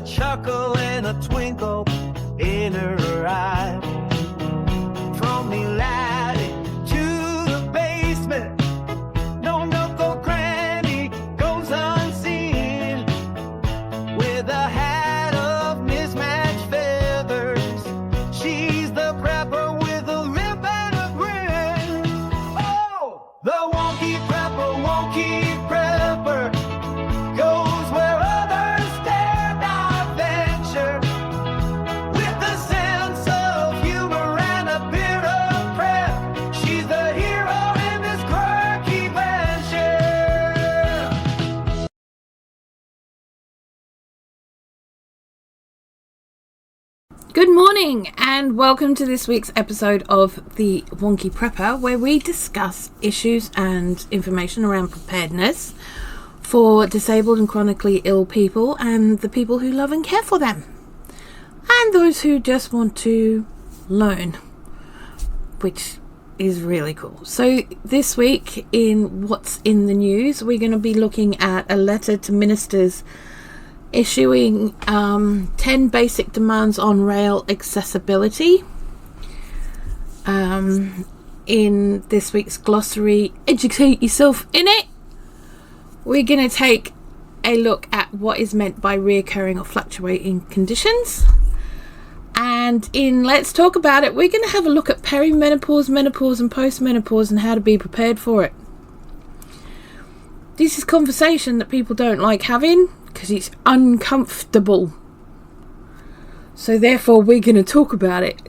chuckle and a twinkle in her eye. From the laddie to the basement, no nook or cranny goes unseen. With a hat of mismatched feathers, she's the prepper with a limp and a grin. Oh, the wonky prepper goes where others dare not venture. With a sense of humor and a bit of prep, she's the hero in this quirky venture. Good morning and welcome to this week's episode of The Wonky Prepper, where we discuss issues and information around preparedness for disabled and chronically ill people and the people who love and care for them, and those who just want to learn, which is really cool. So this week in What's in the News, we're going to be looking at a letter to ministers issuing 10 basic demands on rail accessibility. In this week's glossary, Educate Yourself Innit, we're going to take a look at what is meant by reoccurring or fluctuating conditions. And in Let's Talk About It, we're going to have a look at perimenopause, menopause and postmenopause and how to be prepared for it. This is conversation that people don't like having because it's uncomfortable. So therefore we're going to talk about it.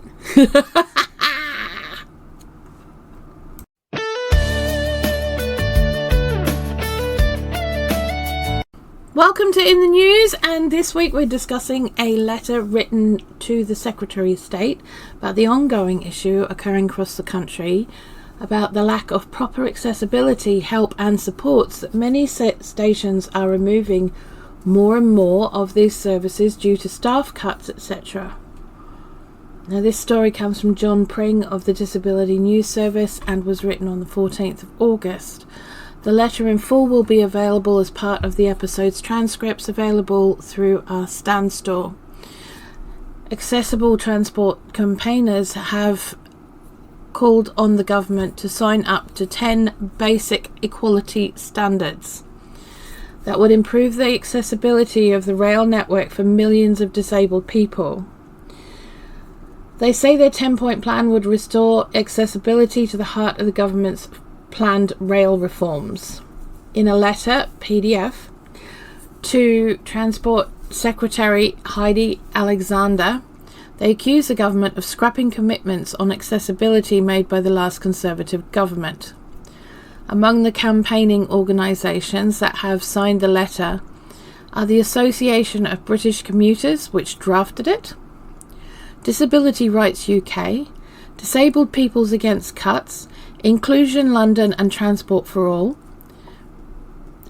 Welcome to In the News, and this week we're discussing a letter written to the Secretary of State about the ongoing issue occurring across the country about the lack of proper accessibility, help and supports that many stations are removing more and more of these services due to staff cuts, etc. Now this story comes from John Pring of the Disability News Service and was written on the 14th of August. The letter in full will be available as part of the episode's transcripts available through our Stan store. Accessible transport campaigners have called on the government to sign up to 10 basic equality standards that would improve the accessibility of the rail network for millions of disabled people. They say their 10-point plan would restore accessibility to the heart of the government's planned rail reforms. In a letter, PDF, to Transport Secretary Heidi Alexander, they accuse the government of scrapping commitments on accessibility made by the last Conservative government. Among the campaigning organisations that have signed the letter are the Association of British Commuters, which drafted it, Disability Rights UK, Disabled Peoples Against Cuts, Inclusion London and Transport for All,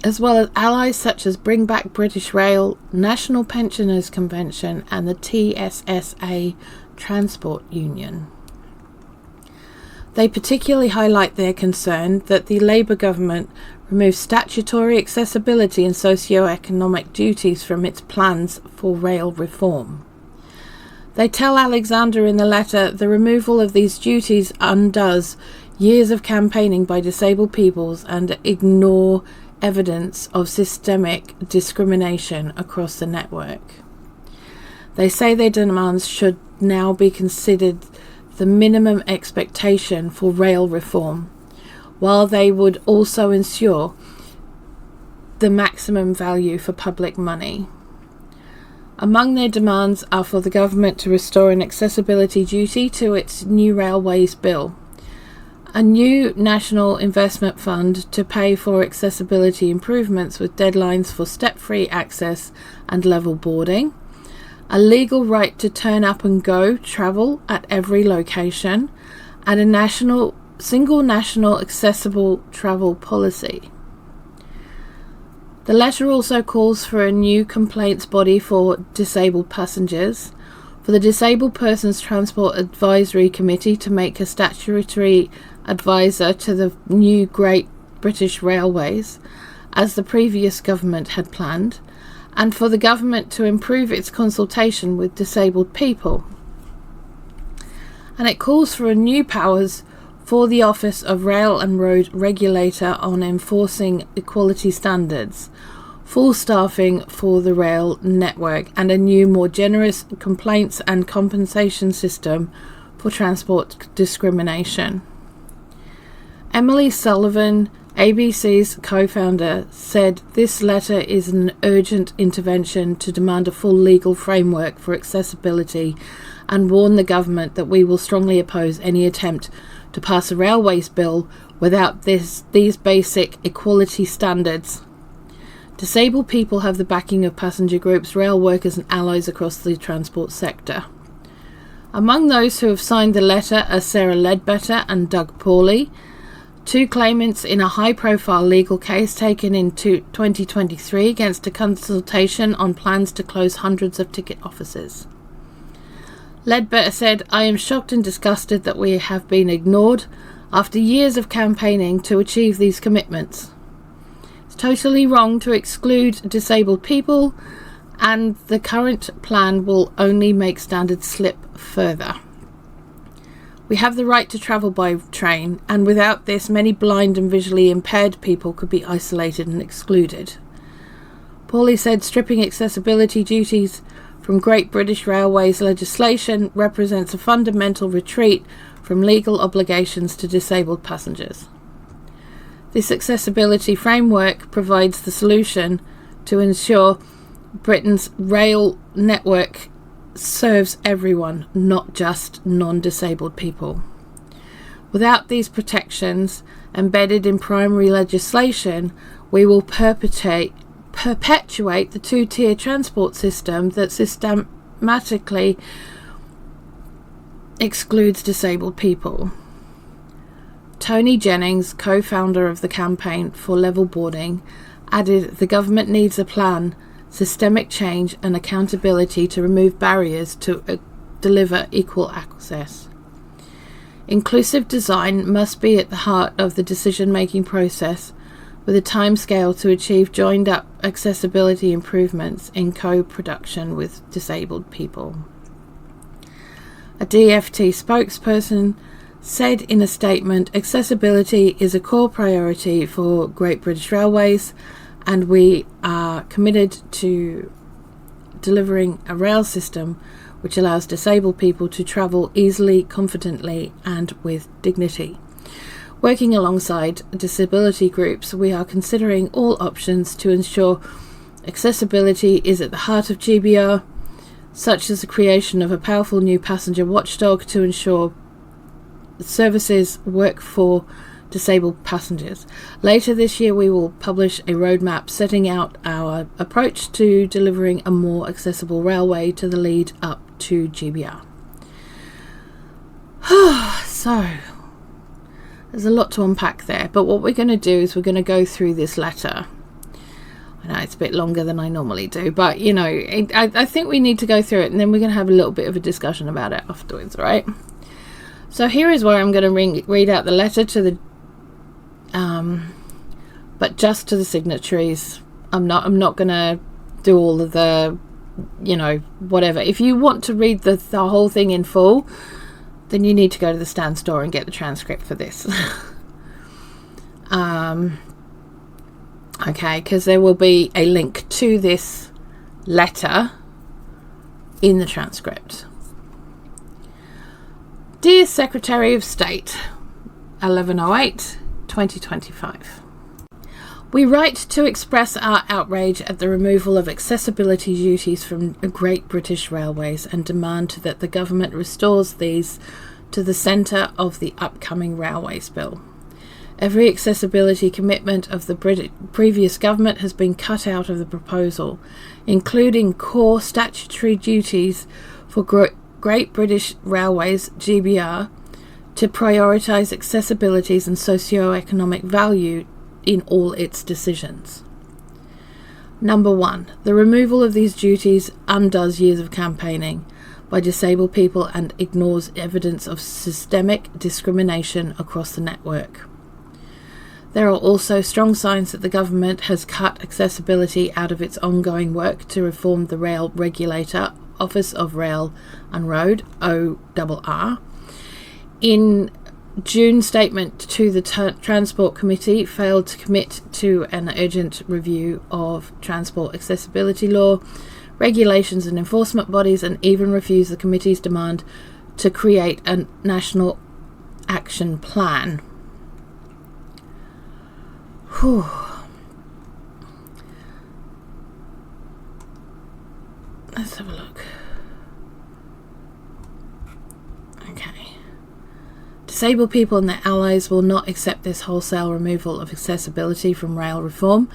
as well as allies such as Bring Back British Rail, National Pensioners Convention and the TSSA Transport Union. They particularly highlight their concern that the Labour government removes statutory accessibility and socio-economic duties from its plans for rail reform. They tell Alexander in the letter the removal of these duties undoes years of campaigning by disabled peoples and ignore evidence of systemic discrimination across the network. They say their demands should now be considered the minimum expectation for rail reform, while they would also ensure the maximum value for public money. Among their demands are for the government to restore an accessibility duty to its new railways bill, a new national investment fund to pay for accessibility improvements with deadlines for step-free access and level boarding, a legal right to turn up and go travel at every location, and a single national accessible travel policy. The letter also calls for a new complaints body for disabled passengers, for the Disabled Persons Transport Advisory Committee to make a statutory advisor to the new Great British Railways, as the previous government had planned, and for the government to improve its consultation with disabled people. And it calls for new powers for the Office of Rail and Road Regulator on enforcing equality standards, full staffing for the rail network, and a new, more generous complaints and compensation system for transport discrimination. Emily Sullivan, ABC's co-founder, said this letter is an urgent intervention to demand a full legal framework for accessibility and warn the government that we will strongly oppose any attempt to pass a railways bill without these basic equality standards. Disabled people have the backing of passenger groups, rail workers and allies across the transport sector. Among those who have signed the letter are Sarah Ledbetter and Doug Pawley, two claimants in a high-profile legal case taken in 2023 against a consultation on plans to close hundreds of ticket offices. Ledbetter said, "I am shocked and disgusted that we have been ignored after years of campaigning to achieve these commitments. It's totally wrong to exclude disabled people, and the current plan will only make standards slip further. We have the right to travel by train, and without this, many blind and visually impaired people could be isolated and excluded." Pawley said stripping accessibility duties from Great British Railways legislation represents a fundamental retreat from legal obligations to disabled passengers. This accessibility framework provides the solution to ensure Britain's rail network serves everyone, not just non-disabled people. Without these protections embedded in primary legislation, we will perpetuate the two-tier transport system that systematically excludes disabled people. Tony Jennings, co-founder of the Campaign for Level Boarding, added the government needs a plan, systemic change and accountability to remove barriers to deliver equal access. Inclusive design must be at the heart of the decision-making process, with a timescale to achieve joined-up accessibility improvements in co-production with disabled people. A DFT spokesperson said in a statement, "Accessibility is a core priority for Great British Railways, and we are committed to delivering a rail system which allows disabled people to travel easily, confidently, and with dignity. Working alongside disability groups, we are considering all options to ensure accessibility is at the heart of GBR, such as the creation of a powerful new passenger watchdog to ensure services work for disabled passengers. Later this year, we will publish a roadmap setting out our approach to delivering a more accessible railway to the lead up to GBR." So, there's a lot to unpack there, but what we're going to do is we're going to go through this letter. I know it's a bit longer than I normally do, but I think we need to go through it, and then we're going to have a little bit of a discussion about it afterwards, right? So here is where I'm going to read out the letter to the but just to the signatories. I'm not going to do all of the whatever. If you want to read the whole thing in full, then you need to go to the Stan store and get the transcript for this. Okay, because there will be a link to this letter in the transcript. Dear Secretary of State, 1108 2025. We write to express our outrage at the removal of accessibility duties from Great British Railways and demand that the government restores these to the centre of the upcoming Railways Bill. Every accessibility commitment of the previous government has been cut out of the proposal, including core statutory duties for Great British Railways GBR to prioritise accessibilities and socio-economic value in all its decisions. Number 1. The removal of these duties undoes years of campaigning by disabled people and ignores evidence of systemic discrimination across the network. There are also strong signs that the government has cut accessibility out of its ongoing work to reform the rail regulator, Office of Rail and Road, ORR. In June statement to the Transport Committee failed to commit to an urgent review of transport accessibility law, regulations and enforcement bodies, and even refused the committee's demand to create a national action plan. Whew. Let's have a look. Okay. Disabled people and their allies will not accept this wholesale removal of accessibility from rail reform.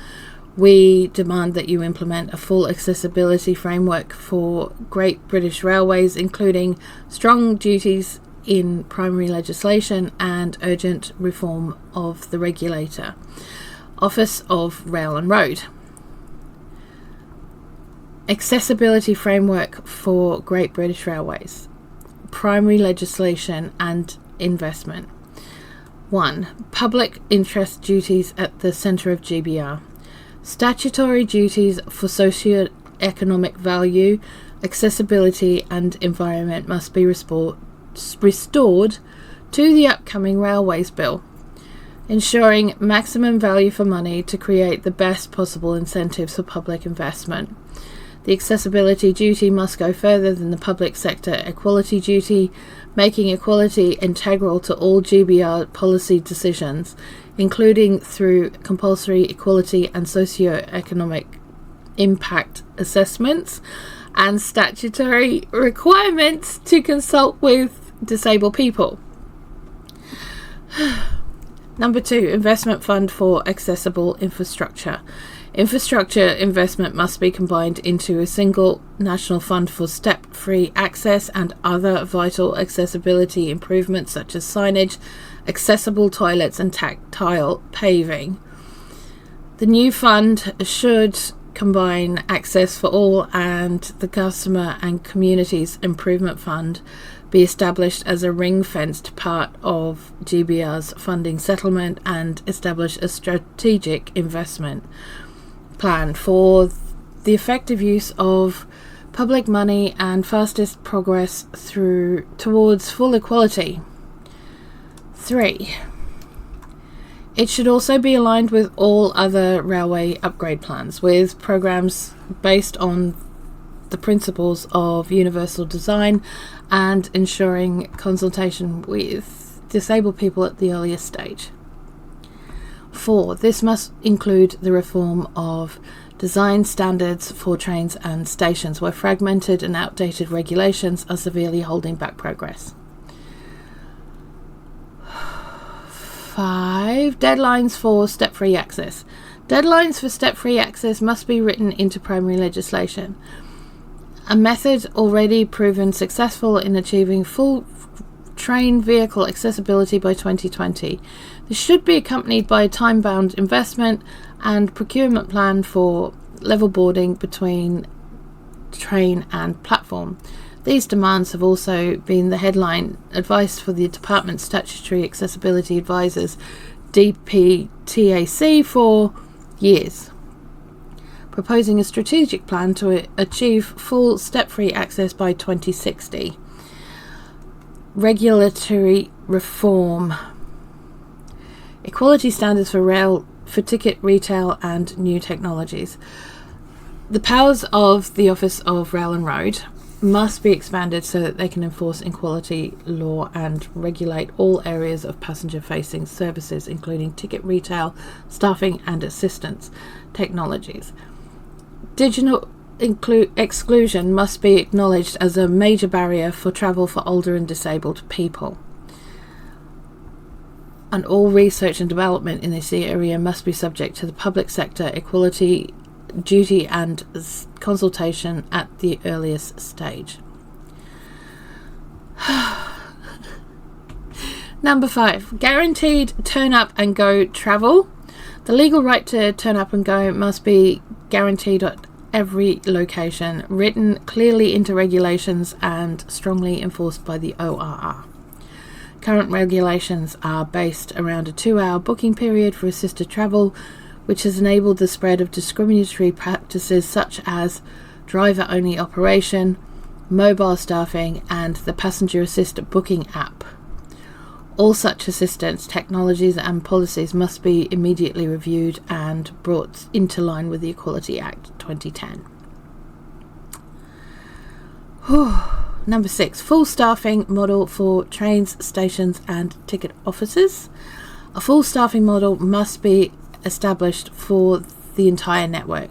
We demand that you implement a full accessibility framework for Great British Railways, including strong duties in primary legislation and urgent reform of the regulator, Office of Rail and Road. Accessibility framework for Great British Railways, primary legislation and investment. 1. Public interest duties at the centre of GBR. Statutory duties for socio-economic value, accessibility and environment must be restored to the upcoming Railways Bill, ensuring maximum value for money to create the best possible incentives for public investment. The accessibility duty must go further than the public sector equality duty, making equality integral to all GBR policy decisions, including through compulsory equality and socio-economic impact assessments and statutory requirements to consult with disabled people. Number 2, investment fund for accessible infrastructure. Infrastructure investment must be combined into a single national fund for step-free access and other vital accessibility improvements such as signage, accessible toilets and tactile paving. The new fund should combine access for all and the customer and communities improvement fund be established as a ring-fenced part of GBR's funding settlement and establish a strategic investment plan for the effective use of public money and fastest progress towards full equality. 3. It should also be aligned with all other railway upgrade plans, with programs based on the principles of universal design and ensuring consultation with disabled people at the earliest stage. 4. This must include the reform of design standards for trains and stations, where fragmented and outdated regulations are severely holding back progress. 5. Deadlines for step-free access. Deadlines for step-free access must be written into primary legislation, a method already proven successful in achieving full train vehicle accessibility by 2020. This should be accompanied by a time-bound investment and procurement plan for level boarding between train and platform. These demands have also been the headline advice for the Department's Statutory Accessibility Advisors, DPTAC, for years, proposing a strategic plan to achieve full step-free access by 2060. Regulatory reform. Equality standards for ticket retail and new technologies. The powers of the Office of Rail and Road must be expanded so that they can enforce equality law and regulate all areas of passenger-facing services, including ticket retail, staffing and assistance technologies. Digital exclusion must be acknowledged as a major barrier for travel for older and disabled people. And all research and development in this area must be subject to the public sector equality duty and consultation at the earliest stage. Number 5, guaranteed turn up and go travel. The legal right to turn up and go must be guaranteed at every location, written clearly into regulations and strongly enforced by the ORR. Current regulations are based around a 2-hour booking period for assisted travel, which has enabled the spread of discriminatory practices such as driver-only operation, mobile staffing, and the passenger assist booking app. All such assistance, technologies and policies must be immediately reviewed and brought into line with the Equality Act 2010. Number 6, full staffing model for trains, stations and ticket offices. A full staffing model must be established for the entire network,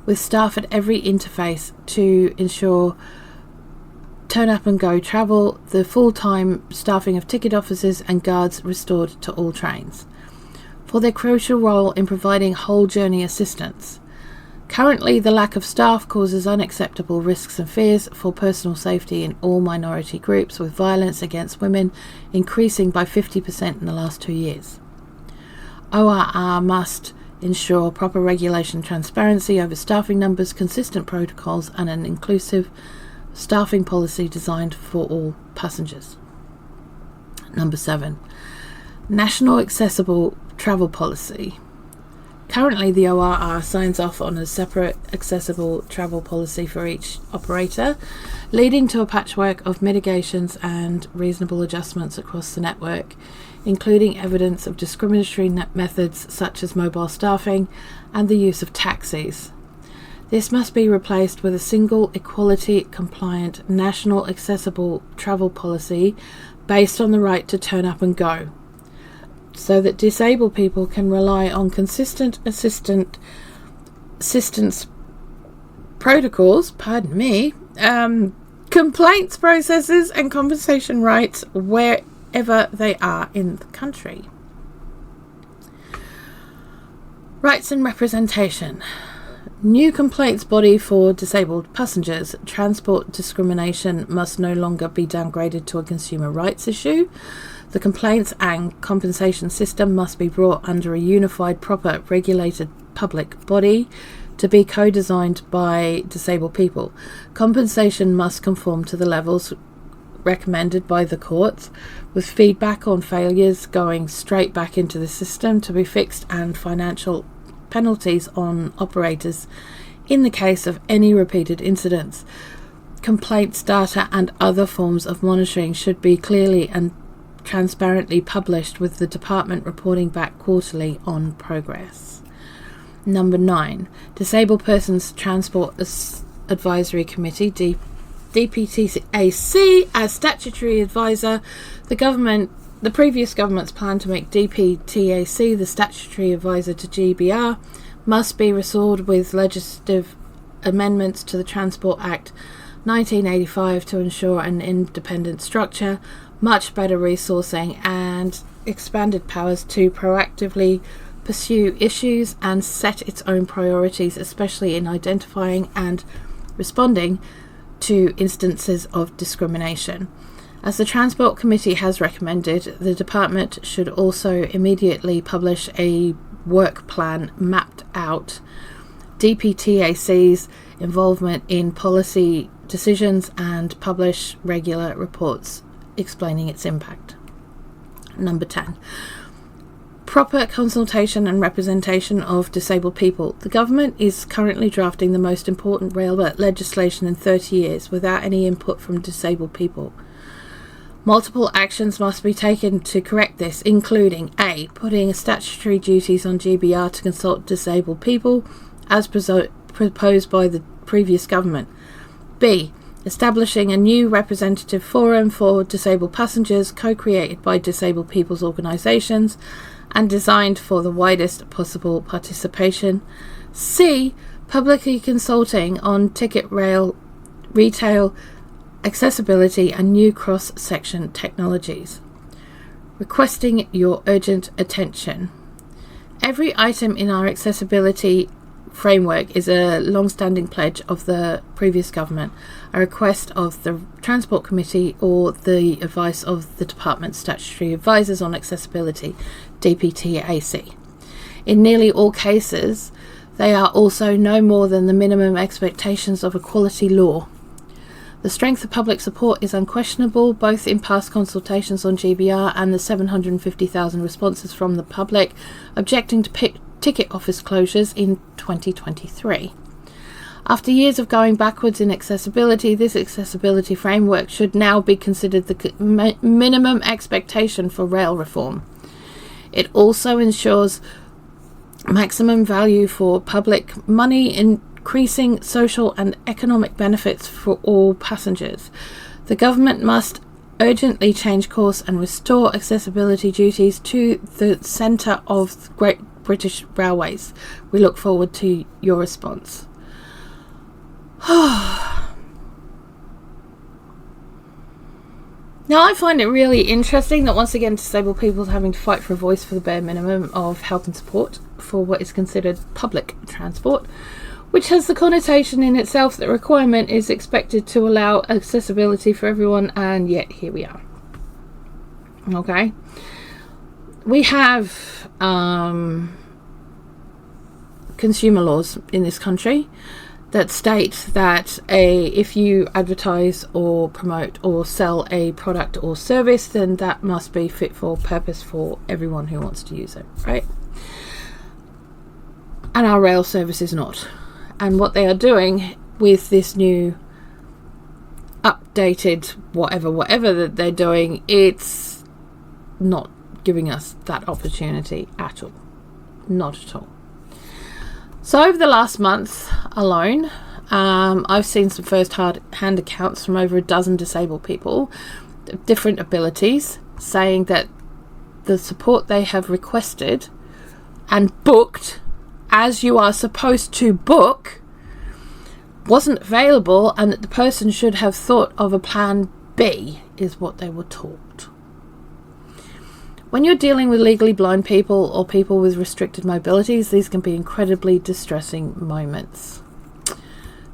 with staff at every interface to ensure turn up and go travel, the full-time staffing of ticket offices and guards restored to all trains, for their crucial role in providing whole journey assistance. Currently, the lack of staff causes unacceptable risks and fears for personal safety in all minority groups, with violence against women increasing by 50% in the last 2 years. ORR must ensure proper regulation, transparency over staffing numbers, consistent protocols and an inclusive staffing policy designed for all passengers. Number 7, national accessible travel policy. Currently, the ORR signs off on a separate accessible travel policy for each operator, leading to a patchwork of mitigations and reasonable adjustments across the network, including evidence of discriminatory methods such as mobile staffing and the use of taxis. This must be replaced with a single equality-compliant national accessible travel policy based on the right to turn up and go, so that disabled people can rely on consistent assistance protocols, complaints processes and compensation rights wherever they are in the country. Rights and representation. New complaints body for disabled passengers. Transport discrimination must no longer be downgraded to a consumer rights issue. The complaints and compensation system must be brought under a unified, proper, regulated public body to be co-designed by disabled people. Compensation must conform to the levels recommended by the courts, with feedback on failures going straight back into the system to be fixed, and financial penalties on operators in the case of any repeated incidents. Complaints data and other forms of monitoring should be clearly and transparently published, with the department reporting back quarterly on progress. Number 9, Disabled Persons Transport Advisory Committee, DPTAC, as statutory advisor. The previous government's plan to make DPTAC the statutory advisor to GBR must be restored with legislative amendments to the Transport Act 1985 to ensure an independent structure, much better resourcing and expanded powers to proactively pursue issues and set its own priorities, especially in identifying and responding to instances of discrimination. As the Transport Committee has recommended, the department should also immediately publish a work plan mapped out DPTAC's involvement in policy decisions and publish regular reports explaining its impact. Number 10, proper consultation and representation of disabled people. The government is currently drafting the most important rail legislation in 30 years without any input from disabled people. Multiple actions must be taken to correct this, including A, putting statutory duties on GBR to consult disabled people as proposed by the previous government. B, establishing a new representative forum for disabled passengers co-created by disabled people's organisations and designed for the widest possible participation. C, publicly consulting on ticket rail, retail, accessibility and new cross-section technologies. Requesting your urgent attention. Every item in our accessibility framework is a long-standing pledge of the previous government, a request of the Transport Committee, or the advice of the Department's statutory advisors on accessibility, DPTAC. In nearly all cases, they are also no more than the minimum expectations of equality law. The strength of public support is unquestionable, both in past consultations on GBR and the 750,000 responses from the public objecting to ticket office closures in 2023. After years of going backwards in accessibility, this accessibility framework should now be considered the minimum expectation for rail reform. It also ensures maximum value for public money, increasing social and economic benefits for all passengers. The government must urgently change course and restore accessibility duties to the centre of the Great British Railways. We look forward to your response. Now, I find it really interesting that once again disabled people are having to fight for a voice for the bare minimum of help and support for what is considered public transport, which has the connotation in itself that requirement is expected to allow accessibility for everyone, and yet here we are. Okay. We have consumer laws in this country that state that if you advertise or promote or sell a product or service, then that must be fit for purpose for everyone who wants to use it, right? And our rail service is not. And what they are doing with this new updated whatever that they're doing, it's not giving us that opportunity at all. Not at all. So over the last month alone, I've seen some first-hand accounts from over a dozen disabled people, different abilities, saying that the support they have requested and booked, as you are supposed to book, wasn't available, and that the person should have thought of a plan B, is what they were taught. When you're dealing with legally blind people or people with restricted mobilities, these can be incredibly distressing moments.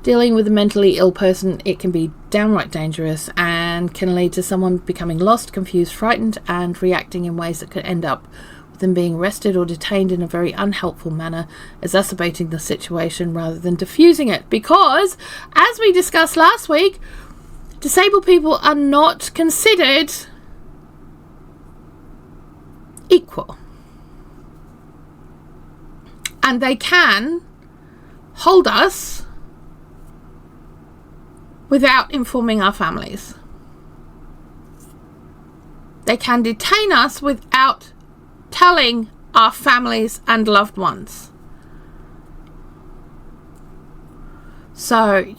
Dealing with a mentally ill person, it can be downright dangerous and can lead to someone becoming lost, confused, frightened, and reacting in ways that could end up with them being arrested or detained in a very unhelpful manner, exacerbating the situation rather than diffusing it. Because, as we discussed last week, disabled people are not considered equal, and they can hold us without informing our families. They can detain us without telling our families and loved ones. So,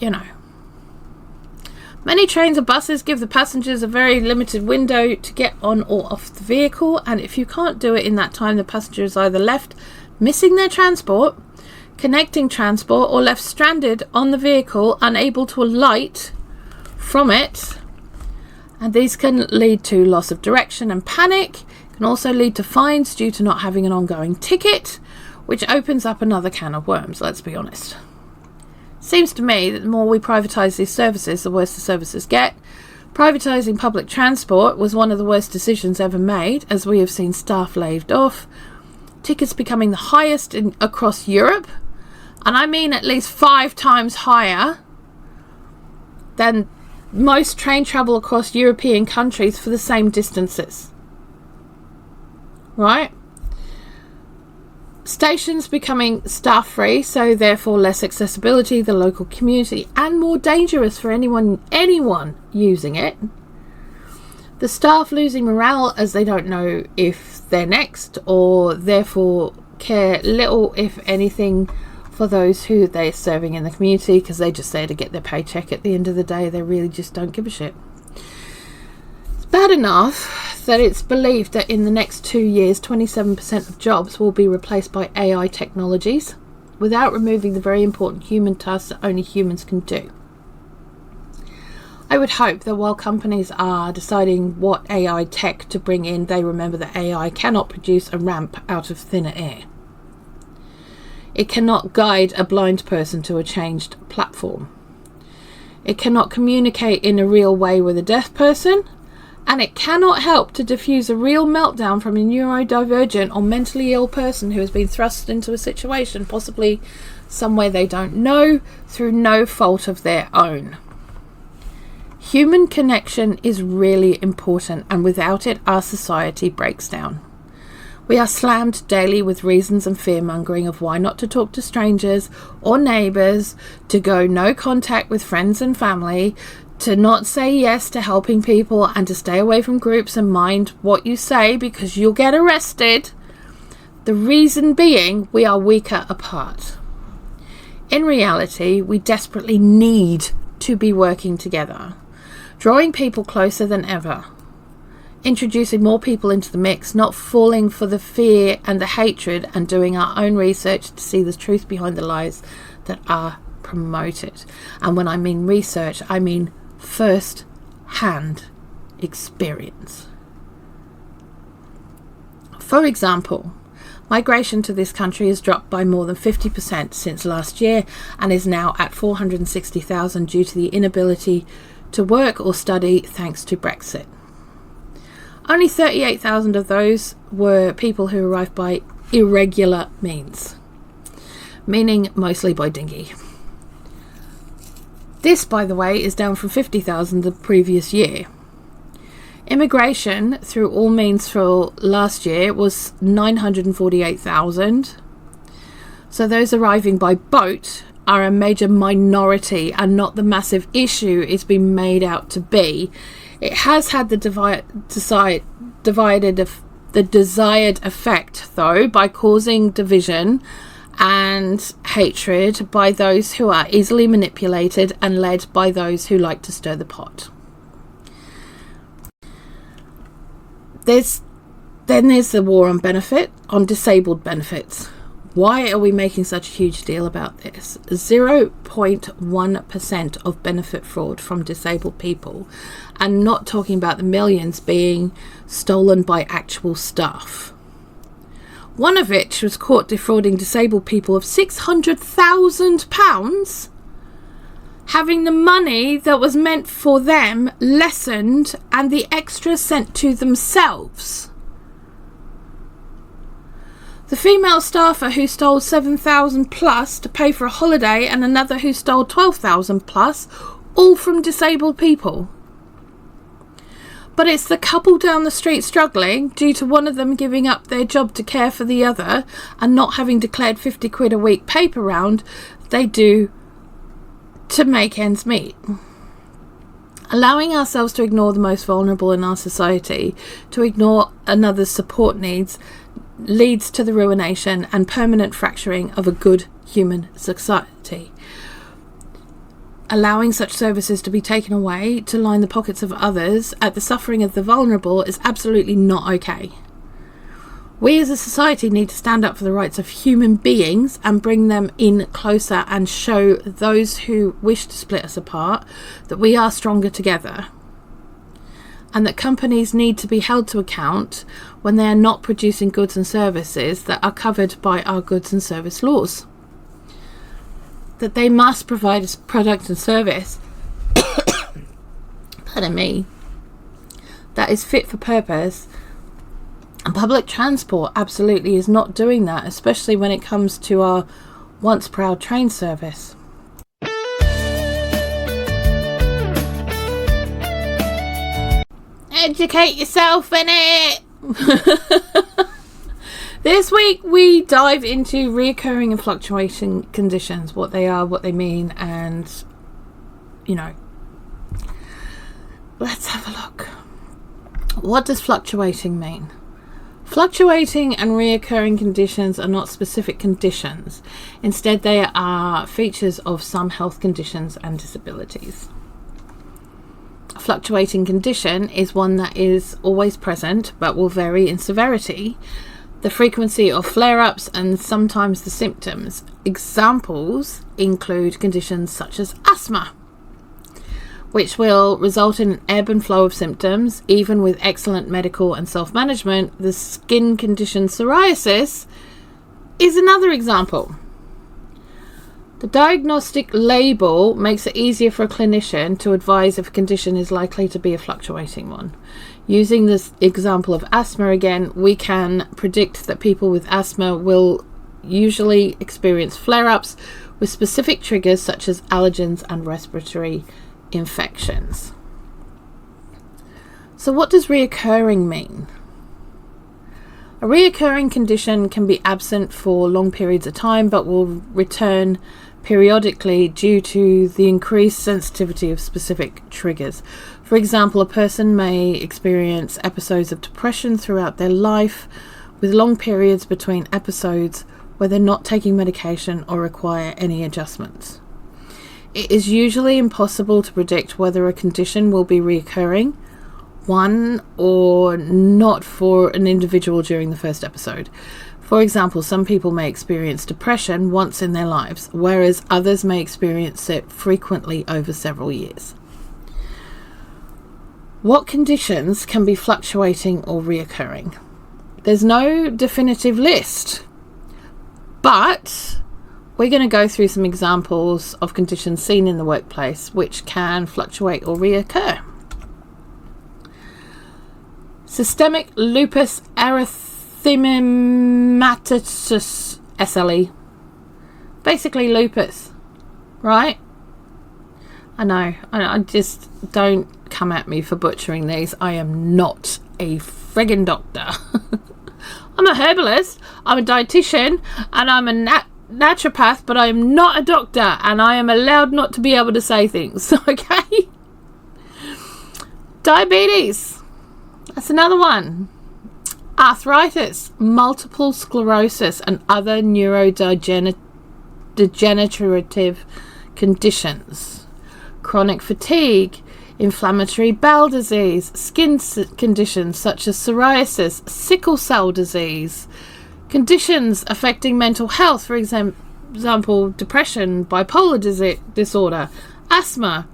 many trains and buses give the passengers a very limited window to get on or off the vehicle, and if you can't do it in that time, the passenger is either left missing their transport, connecting transport, or left stranded on the vehicle, unable to alight from it. And these can lead to loss of direction and panic. Can also lead to fines due to not having an ongoing ticket, which opens up another can of worms, let's be honest. Seems to me that the more we privatise these services, the worse the services get. Privatising public transport was one of the worst decisions ever made, as we have seen staff laid off, tickets becoming the highest across Europe, and I mean at least 5 times higher than most train travel across European countries for the same distances. Right? Stations becoming staff free, so therefore less accessibility to the local community and more dangerous for anyone using it. The staff losing morale as they don't know if they're next, or therefore care little if anything for those who they're serving in the community, because they're just there to get their paycheck at the end of the day. They really just don't give a shit. It's bad enough that it's believed that in the next 2 years 27% of jobs will be replaced by AI technologies, without removing the very important human tasks that only humans can do. I would hope that while companies are deciding what AI tech to bring in, they remember that AI cannot produce a ramp out of thin air. It cannot guide a blind person to a changed platform. It cannot communicate in a real way with a deaf person, and it cannot help to diffuse a real meltdown from a neurodivergent or mentally ill person who has been thrust into a situation, possibly somewhere they don't know, through no fault of their own. Human connection is really important, and without it, our society breaks down. We are slammed daily with reasons and fear-mongering of why not to talk to strangers or neighbours, to go no contact with friends and family, to not say yes to helping people, and to stay away from groups and mind what you say because you'll get arrested. The reason being, we are weaker apart. In reality, we desperately need to be working together, drawing people closer than ever, introducing more people into the mix, not falling for the fear and the hatred, and doing our own research to see the truth behind the lies that are promoted. And when I mean research, I mean first-hand experience. For example, migration to this country has dropped by more than 50% since last year and is now at 460,000 due to the inability to work or study thanks to Brexit. Only 38,000 of those were people who arrived by irregular means, meaning mostly by dinghy. This, by the way, is down from 50,000 the previous year. Immigration through all means for last year was 948,000. So those arriving by boat are a major minority and not the massive issue it's been made out to be. It has had the desired effect, though, by causing division and hatred by those who are easily manipulated and led by those who like to stir the pot. There's the war on disabled benefits. Why are we making such a huge deal about this? 0.1% of benefit fraud from disabled people, and not talking about the millions being stolen by actual staff. One of which was caught defrauding disabled people of £600,000, having the money that was meant for them lessened and the extra sent to themselves. The female staffer who stole £7,000 plus to pay for a holiday, and another who stole £12,000 plus, all from disabled people. But it's the couple down the street struggling due to one of them giving up their job to care for the other and not having declared 50 quid a week paper round they do to make ends meet. Allowing ourselves to ignore the most vulnerable in our society, to ignore another's support needs, leads to the ruination and permanent fracturing of a good human society. Allowing such services to be taken away to line the pockets of others at the suffering of the vulnerable is absolutely not okay. We as a society need to stand up for the rights of human beings and bring them in closer and show those who wish to split us apart that we are stronger together, and that companies need to be held to account when they are not producing goods and services that are covered by our goods and service laws. That they must provide a product and service pardon me, that is fit for purpose, and public transport absolutely is not doing that, especially when it comes to our once proud train service. Educate yourself in it. This week we dive into reoccurring and fluctuating conditions, what they are, what they mean, and let's have a look. What does fluctuating mean? Fluctuating and reoccurring conditions are not specific conditions. Instead, they are features of some health conditions and disabilities. A fluctuating condition is one that is always present but will vary in severity, the frequency of flare-ups, and sometimes the symptoms. Examples include conditions such as asthma, which will result in an ebb and flow of symptoms, even with excellent medical and self-management. The skin condition psoriasis is another example. The diagnostic label makes it easier for a clinician to advise if a condition is likely to be a fluctuating one. Using this example of asthma again, we can predict that people with asthma will usually experience flare-ups with specific triggers such as allergens and respiratory infections. So what does reoccurring mean? A reoccurring condition can be absent for long periods of time but will return periodically due to the increased sensitivity of specific triggers. For example, a person may experience episodes of depression throughout their life, with long periods between episodes where they're not taking medication or require any adjustments. It is usually impossible to predict whether a condition will be reoccurring, one or not, for an individual during the first episode. For example, some people may experience depression once in their lives, whereas others may experience it frequently over several years. What conditions can be fluctuating or reoccurring? There's no definitive list, but we're going to go through some examples of conditions seen in the workplace which can fluctuate or reoccur. Systemic lupus erythematosus, SLE. Basically lupus, right? I just don't come at me for butchering these. I am not a friggin' doctor. I'm a herbalist, I'm a dietitian, and I'm a naturopath, but I am not a doctor, and I am allowed not to be able to say things, okay? Diabetes. That's another one. Arthritis, multiple sclerosis, and other neurodegenerative conditions. Chronic fatigue, inflammatory bowel disease, skin conditions such as psoriasis, sickle cell disease, conditions affecting mental health, for example, depression, bipolar disorder, asthma,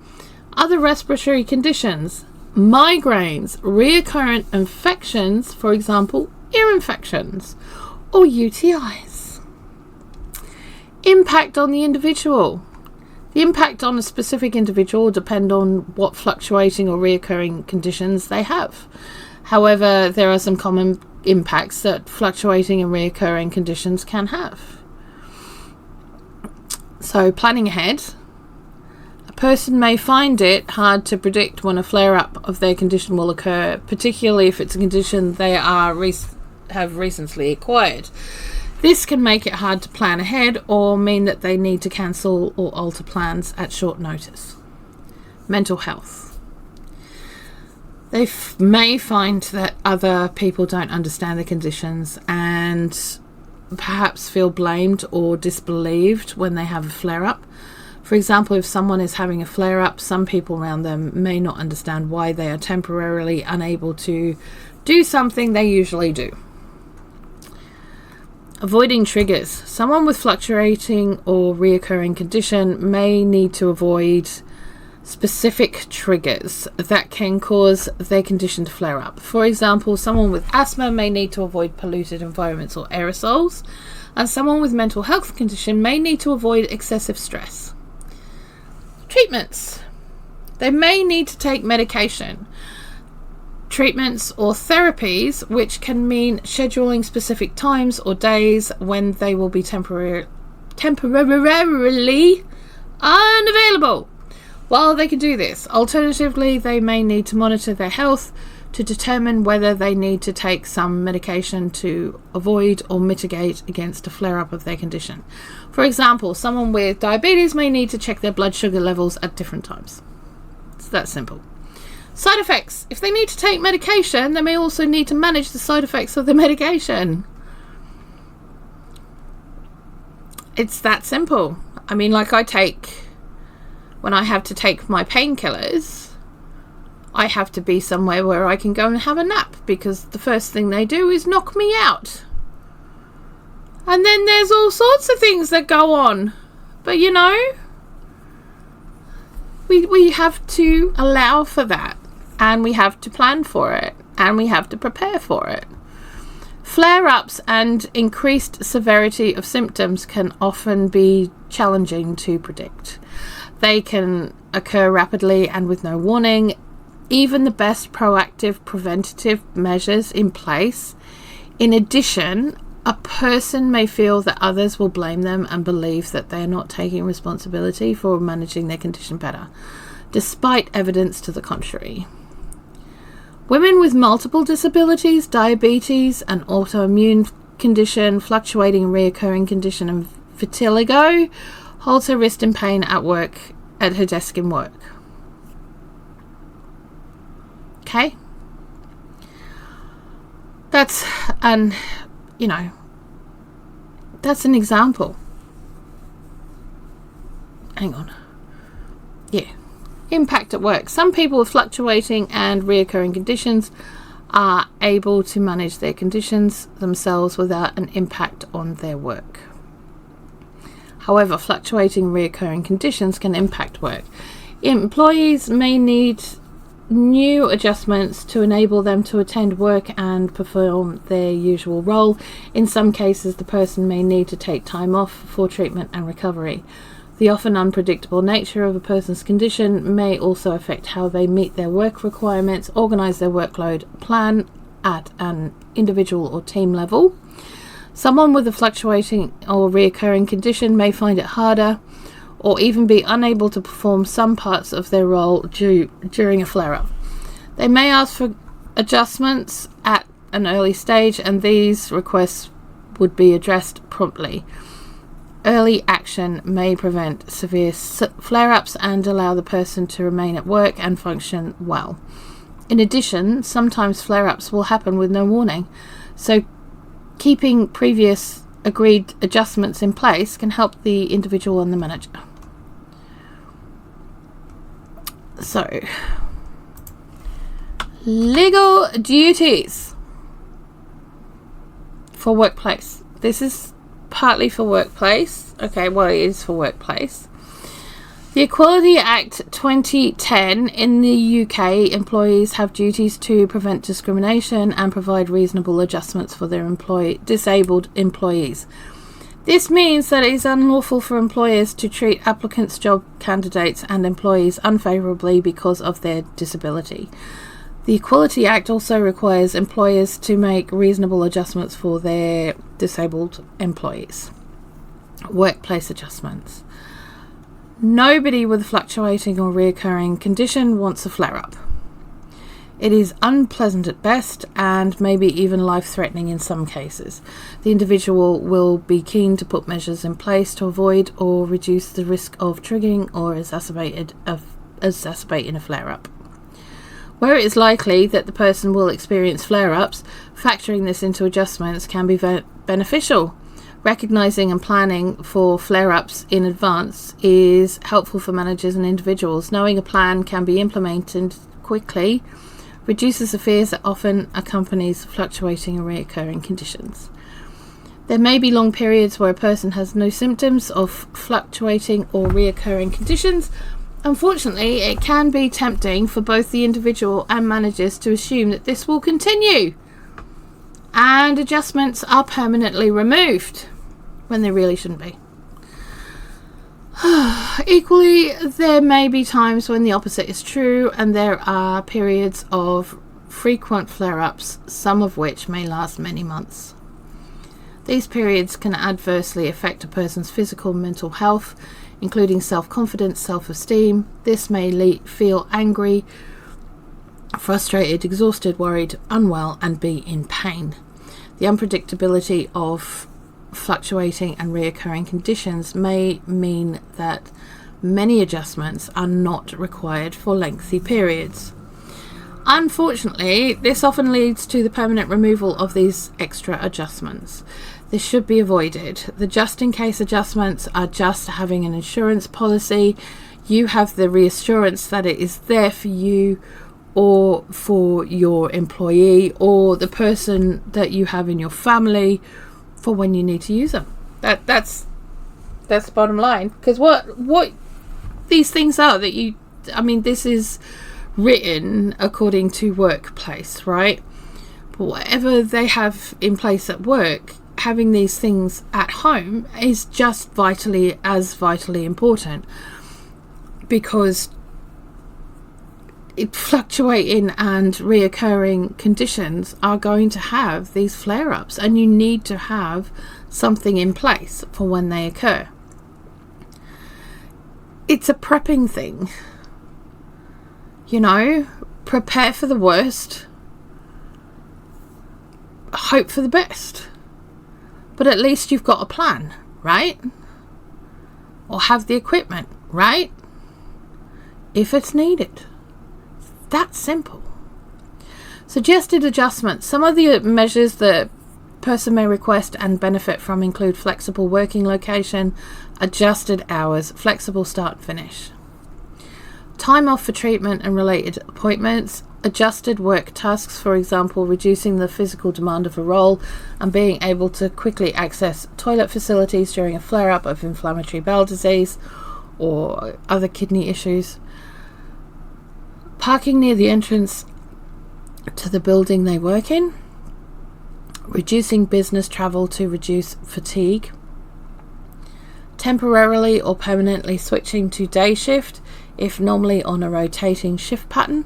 other respiratory conditions, migraines, recurrent infections, for example, ear infections, or UTIs. Impact on the individual. The impact on a specific individual will depend on what fluctuating or reoccurring conditions they have. However, there are some common impacts that fluctuating and reoccurring conditions can have. So, planning ahead. A person may find it hard to predict when a flare-up of their condition will occur, particularly if it's a condition they have recently acquired. This can make it hard to plan ahead or mean that they need to cancel or alter plans at short notice. Mental health. They may find that other people don't understand the conditions and perhaps feel blamed or disbelieved when they have a flare-up. For example, if someone is having a flare-up, some people around them may not understand why they are temporarily unable to do something they usually do. Avoiding triggers. Someone with fluctuating or reoccurring condition may need to avoid specific triggers that can cause their condition to flare up. For example, someone with asthma may need to avoid polluted environments or aerosols, and someone with mental health condition may need to avoid excessive stress. Treatments. They may need to take medication, treatments or therapies, which can mean scheduling specific times or days when they will be temporarily unavailable. While they can do this, alternatively, they may need to monitor their health to determine whether they need to take some medication to avoid or mitigate against a flare-up of their condition. For example, someone with diabetes may need to check their blood sugar levels at different times. It's that simple. Side effects. If they need to take medication, they may also need to manage the side effects of the medication. It's that simple. I mean, like when I have to take my painkillers, I have to be somewhere where I can go and have a nap, because the first thing they do is knock me out. And then there's all sorts of things that go on. But you know, we have to allow for that, and we have to plan for it, and we have to prepare for it. Flare-ups and increased severity of symptoms can often be challenging to predict. They can occur rapidly and with no warning. Even the best proactive preventative measures in place. In addition, a person may feel that others will blame them and believe that they are not taking responsibility for managing their condition better, despite evidence to the contrary. Women with multiple disabilities, diabetes, an autoimmune condition, fluctuating and reoccurring condition, and vitiligo holds her wrist in pain at her desk in work. Okay? That's an example. Hang on. Yeah. Impact at work. Some people with fluctuating and reoccurring conditions are able to manage their conditions themselves without an impact on their work. However, fluctuating and reoccurring conditions can impact work. Employees may need new adjustments to enable them to attend work and perform their usual role. In some cases, the person may need to take time off for treatment and recovery. The often unpredictable nature of a person's condition may also affect how they meet their work requirements, organise their workload, plan at an individual or team level. Someone with a fluctuating or reoccurring condition may find it harder or even be unable to perform some parts of their role during a flare-up. They may ask for adjustments at an early stage, and these requests would be addressed promptly. Early action may prevent severe flare-ups and allow the person to remain at work and function well. In addition, sometimes flare-ups will happen with no warning, so keeping previous agreed adjustments in place can help the individual and the manager. So, legal duties for workplace. This is partly for workplace. Okay, well, it is for workplace. The Equality Act 2010 in the UK, employees have duties to prevent discrimination and provide reasonable adjustments for their disabled employees. This means that it is unlawful for employers to treat applicants, job candidates and employees unfavourably because of their disability. The Equality Act also requires employers to make reasonable adjustments for their disabled employees. Workplace adjustments. Nobody with a fluctuating or reoccurring condition wants a flare-up. It is unpleasant at best and maybe even life-threatening in some cases. The individual will be keen to put measures in place to avoid or reduce the risk of triggering or exacerbating a flare-up. Where it is likely that the person will experience flare-ups, factoring this into adjustments can be beneficial. Recognising and planning for flare-ups in advance is helpful for managers and individuals. Knowing a plan can be implemented quickly reduces the fears that often accompanies fluctuating and reoccurring conditions. There may be long periods where a person has no symptoms of fluctuating or reoccurring conditions. Unfortunately, it can be tempting for both the individual and managers to assume that this will continue and adjustments are permanently removed when they really shouldn't be. Equally, there may be times when the opposite is true and there are periods of frequent flare-ups, some of which may last many months. These periods can adversely affect a person's physical and mental health, including self-confidence, self-esteem. This may feel angry, frustrated, exhausted, worried, unwell, and be in pain. The unpredictability of fluctuating and reoccurring conditions may mean that many adjustments are not required for lengthy periods. Unfortunately, this often leads to the permanent removal of these extra adjustments. This should be avoided. The just-in-case adjustments are just having an insurance policy. You have the reassurance that it is there for you or for your employee or the person that you have in your family for when you need to use them. That's the bottom line. Because what these things are this is written according to workplace, right? But whatever they have in place at work, having these things at home is just vitally important, because fluctuating and reoccurring conditions are going to have these flare-ups, and you need to have something in place for when they occur. It's a prepping thing, prepare for the worst hope for the best. But at least you've got a plan, right? Or have the equipment, right? If it's needed. That's simple. Suggested adjustments. Some of the measures that person may request and benefit from include flexible working location, adjusted hours, flexible start and finish, time off for treatment and related appointments, adjusted work tasks, for example, reducing the physical demand of a role and being able to quickly access toilet facilities during a flare-up of inflammatory bowel disease or other kidney issues, parking near the entrance to the building they work in, reducing business travel to reduce fatigue, temporarily or permanently switching to day shift if normally on a rotating shift pattern,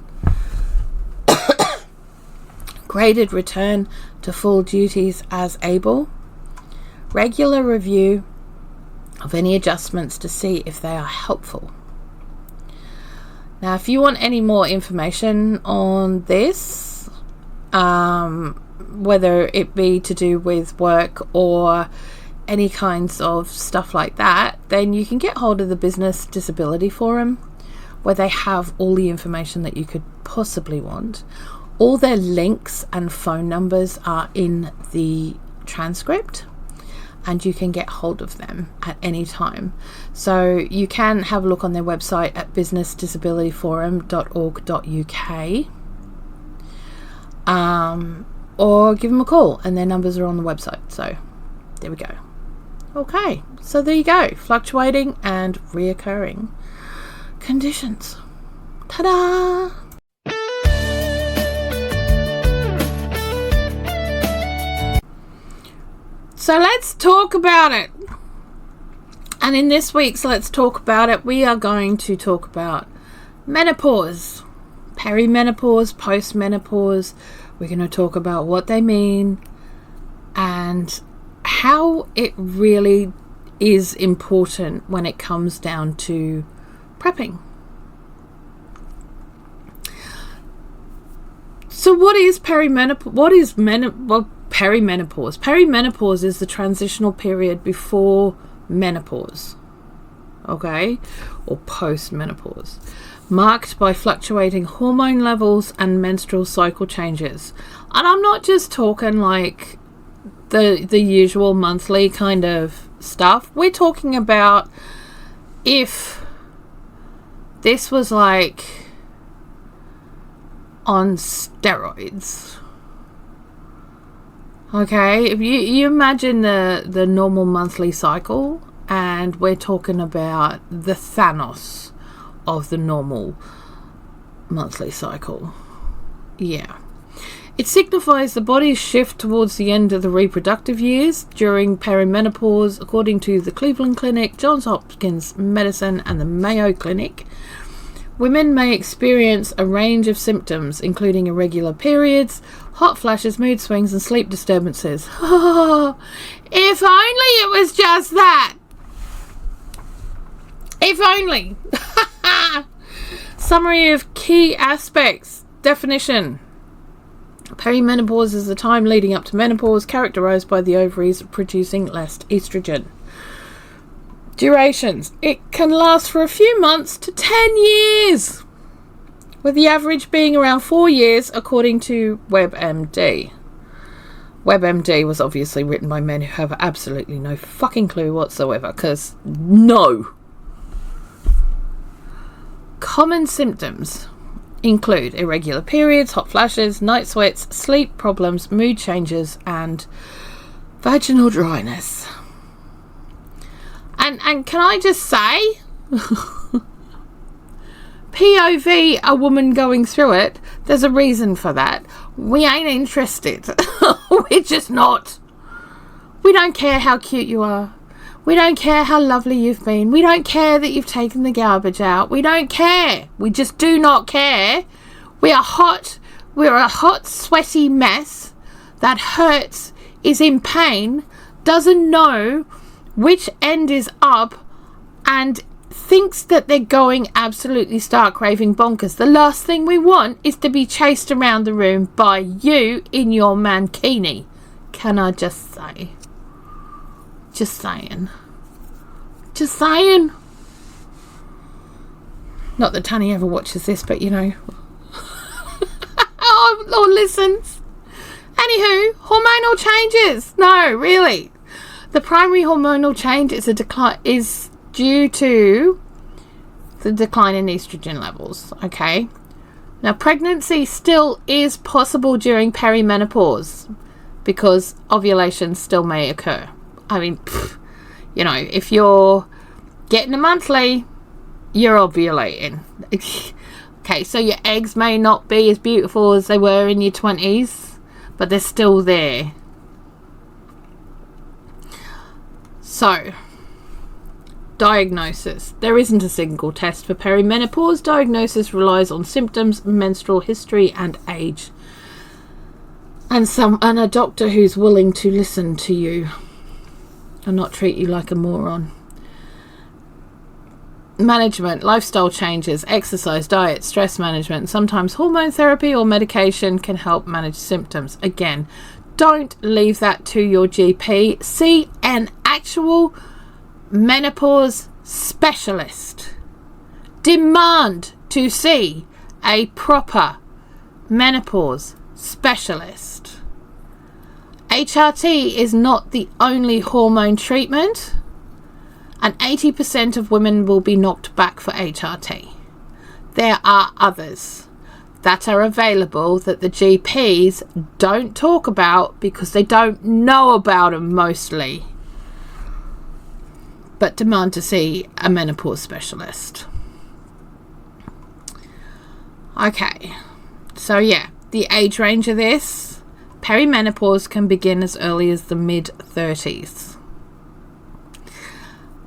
graded return to full duties as able, regular review of any adjustments to see if they are helpful. Now, if you want any more information on this, whether it be to do with work or any kinds of stuff like that, then you can get hold of the Business Disability Forum, where they have all the information that you could possibly want. All their links and phone numbers are in the transcript, and you can get hold of them at any time. So you can have a look on their website at businessdisabilityforum.org.uk, or give them a call, and their numbers are on the website. So there we go. Okay, so there you go. Fluctuating and reoccurring conditions. Ta-da! So let's talk about it. And in this week's Let's Talk About It, we are going to talk about menopause, perimenopause, postmenopause. We're going to talk about what they mean and how it really is important when it comes down to prepping. So what is perimenopause? Perimenopause. Perimenopause is the transitional period before menopause, okay, or post-menopause, marked by fluctuating hormone levels and menstrual cycle changes. And I'm not just talking like the usual monthly kind of stuff. We're talking about if this was like on steroids. Okay, if you imagine the normal monthly cycle, and we're talking about the Thanos of the normal monthly cycle. Yeah. It signifies the body's shift towards the end of the reproductive years during perimenopause, according to the Cleveland Clinic, Johns Hopkins Medicine, and the Mayo Clinic. Women may experience a range of symptoms, including irregular periods, hot flashes, mood swings, and sleep disturbances. Oh, if only it was just that. If only. Summary of key aspects. Definition. Perimenopause is the time leading up to menopause, characterized by the ovaries producing less estrogen. Durations. It can last for a few months to 10 years, with the average being around 4 years, according to WebMD. WebMD was obviously written by men who have absolutely no fucking clue whatsoever, because no. Common symptoms include irregular periods, hot flashes, night sweats, sleep problems, mood changes, and vaginal dryness. And can I just say, POV, a woman going through it, there's a reason for that. We ain't interested. We're just not. We don't care how cute you are. We don't care how lovely you've been. We don't care that you've taken the garbage out. We don't care. We just do not care. We are hot. We're a hot, sweaty mess that hurts, is in pain, doesn't know which end is up, and thinks that they're going absolutely stark raving bonkers. The last thing we want is to be chased around the room by you in your mankini. Can I just say? Just saying. Just saying. Not that Tony ever watches this, but you know. or listens. Anywho, hormonal changes. No, really. The primary hormonal change is due to the decline in estrogen levels. Okay. Now, pregnancy still is possible during perimenopause because ovulation still may occur. I mean, you know, if you're getting a monthly, you're ovulating. Okay, so your eggs may not be as beautiful as they were in your 20s, but they're still there. So, diagnosis. There isn't a single test for perimenopause. Diagnosis relies on symptoms, menstrual history, and age. And a doctor who's willing to listen to you and not treat you like a moron. Management, lifestyle changes, exercise, diet, stress management. Sometimes hormone therapy or medication can help manage symptoms. Again, don't leave that to your GP. See an actual menopause specialist. Demand to see a proper menopause specialist. HRT is not the only hormone treatment, and 80% of women will be knocked back for HRT. There are others that are available that the GPs don't talk about because they don't know about them mostly. But demand to see a menopause specialist. Okay, so yeah, the age range of this, perimenopause can begin as early as the mid-30s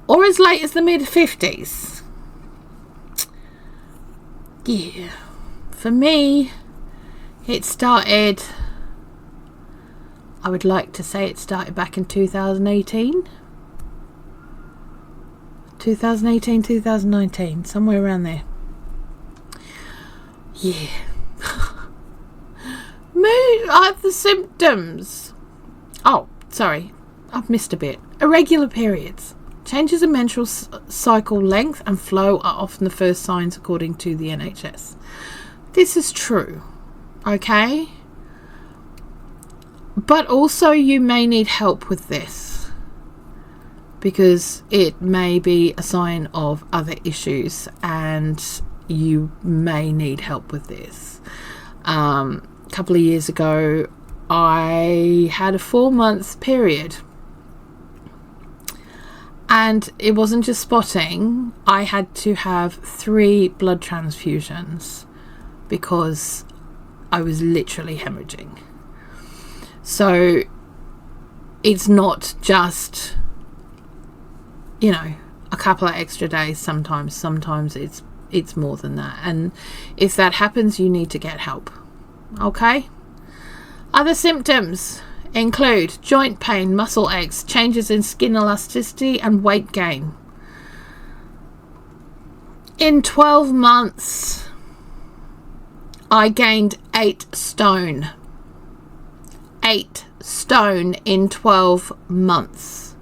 or as late as the mid-50s. Yeah, for me, it started, I would like to say it started back in 2018. 2018, 2019, somewhere around there. Yeah. I have the symptoms. Oh, sorry, I've missed a bit. Irregular periods. Changes in menstrual cycle length and flow are often the first signs according to the NHS. This is true, okay? But also you may need help with this, because it may be a sign of other issues and you may need help with this. A couple of years ago, I had a 4-month period, and it wasn't just spotting. I had to have 3 blood transfusions because I was literally hemorrhaging. So it's not just, you know, a couple of extra days. Sometimes it's more than that, and if that happens, you need to get help. Okay. Other symptoms include joint pain, muscle aches, changes in skin elasticity, and weight gain. In 12 months, I gained 8 stone. 8 stone in 12 months.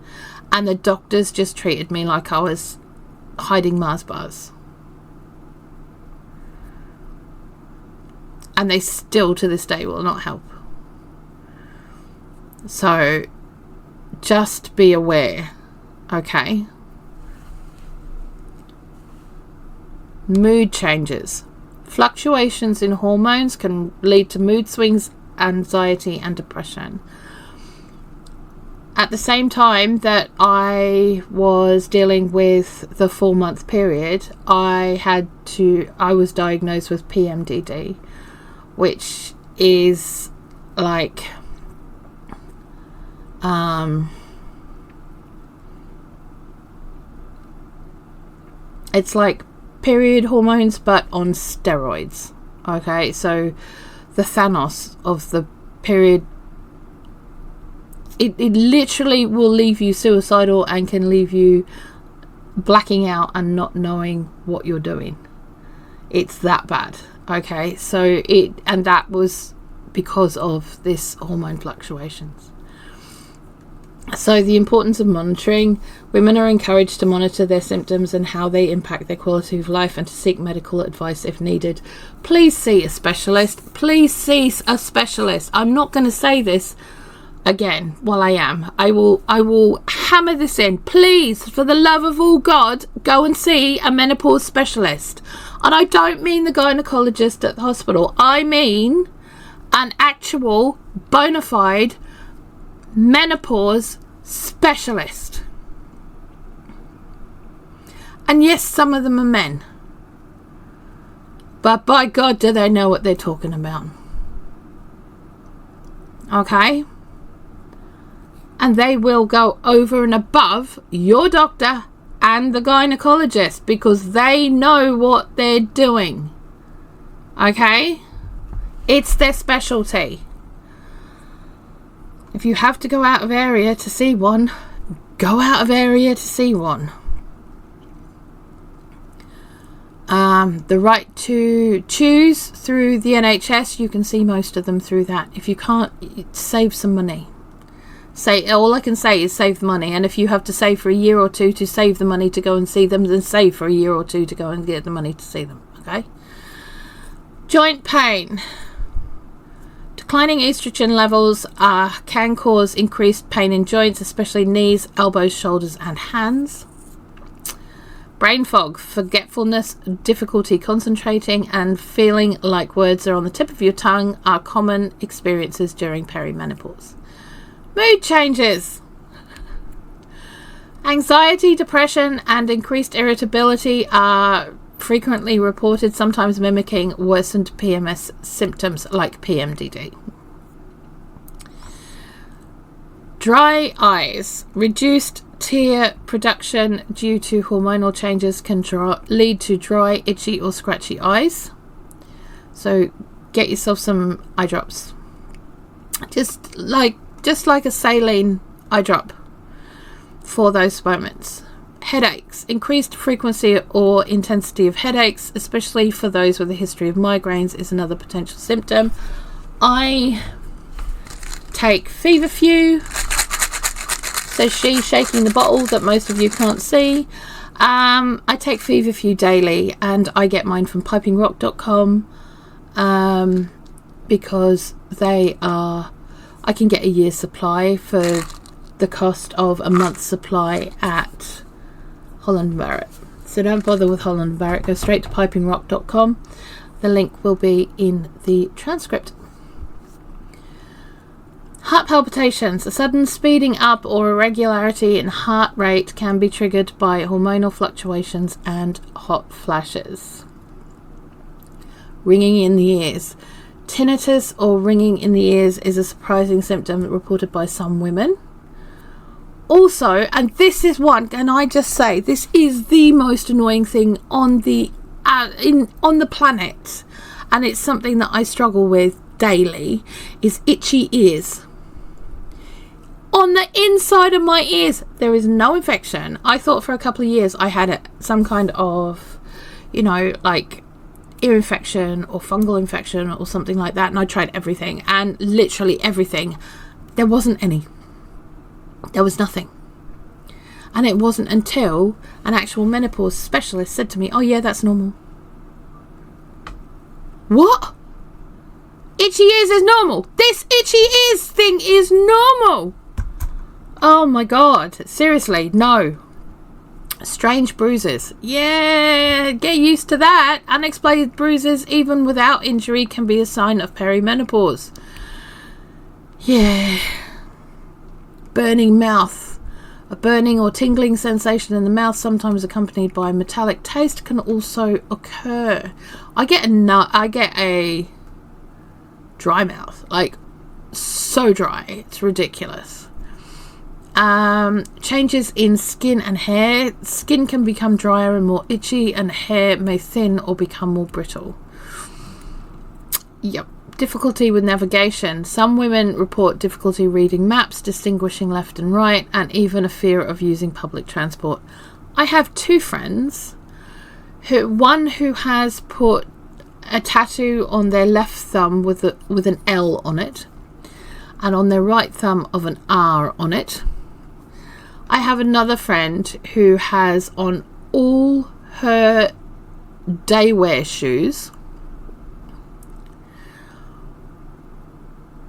And the doctors just treated me like I was hiding Mars bars. And they still to this day will not help. So just be aware, okay? Mood changes. Fluctuations in hormones can lead to mood swings, anxiety, and depression. At the same time that I was dealing with the 4-month period, I was diagnosed with PMDD, which is like it's like period hormones but on steroids. Okay, so the Thanos of the period, it literally will leave you suicidal and can leave you blacking out and not knowing what you're doing. It's that bad. Okay, so that was because of this hormone fluctuations. So the importance of monitoring. Women are encouraged to monitor their symptoms and how they impact their quality of life, and to seek medical advice if needed. Please see a specialist. Please see a specialist. I'm not going to say this again. Well, I am. I will hammer this in. Please, for the love of all God, go and see a menopause specialist. And I don't mean the gynecologist at the hospital. I mean an actual bona fide menopause specialist. And yes, some of them are men, but by God, do they know what they're talking about. Okay? And they will go over and above your doctor and the gynecologist, because they know what they're doing. Okay? It's their specialty. If you have to go out of area to see one, go out of area to see one. The right to choose through the NHS, you can see most of them through that. If you can't, save some money. All I can say is save money. And if you have to save for a year or two to save the money to go and see them, then save for a year or two to go and get the money to see them. Okay? Joint pain. Declining estrogen levels can cause increased pain in joints, especially knees, elbows, shoulders and hands. Brain fog, forgetfulness, difficulty concentrating and feeling like words are on the tip of your tongue are common experiences during perimenopause. Mood changes. Anxiety, depression and increased irritability are frequently reported, sometimes mimicking worsened PMS symptoms like PMDD. Dry eyes. Reduced tear production due to hormonal changes can lead to dry, itchy or scratchy eyes. So get yourself some eye drops. Just like a saline eye drop for those moments. Headaches. Increased frequency or intensity of headaches, especially for those with a history of migraines, is another potential symptom. I take Feverfew, says she, shaking the bottle that most of you can't see. I take Feverfew daily, and I get mine from pipingrock.com because I can get a year's supply for the cost of a month's supply at Holland & Barrett. So don't bother with Holland & Barrett, go straight to pipingrock.com. The link will be in the transcript. Heart palpitations. A sudden speeding up or irregularity in heart rate can be triggered by hormonal fluctuations and hot flashes. Ringing in the ears. Tinnitus or ringing in the ears is a surprising symptom reported by some women. Also, and this is one, and I just say this is the most annoying thing on the planet, and it's something that I struggle with daily, is itchy ears. On the inside of my ears, there is no infection. I thought for a couple of years I had some kind of, like ear infection or fungal infection or something like that, and I tried everything, and literally everything. There wasn't any. There was nothing. And it wasn't until an actual menopause specialist said to me, "Oh yeah, that's normal." What? Itchy ears is normal? This itchy ears thing is normal? Oh my God, seriously, no. Strange bruises. Yeah, get used to that. Unexplained bruises, even without injury, can be a sign of perimenopause. Yeah. Burning mouth. A burning or tingling sensation in the mouth, sometimes accompanied by a metallic taste, can also occur. I get a dry mouth, like so dry, it's ridiculous. Changes in skin and hair. Skin can become drier and more itchy, and hair may thin or become more brittle. Yep. Difficulty with navigation. Some women report difficulty reading maps, distinguishing left and right, and even a fear of using public transport. I have two friends, one who has put a tattoo on their left thumb with an L on it, and on their right thumb of an R on it. I have another friend who has on all her day wear shoes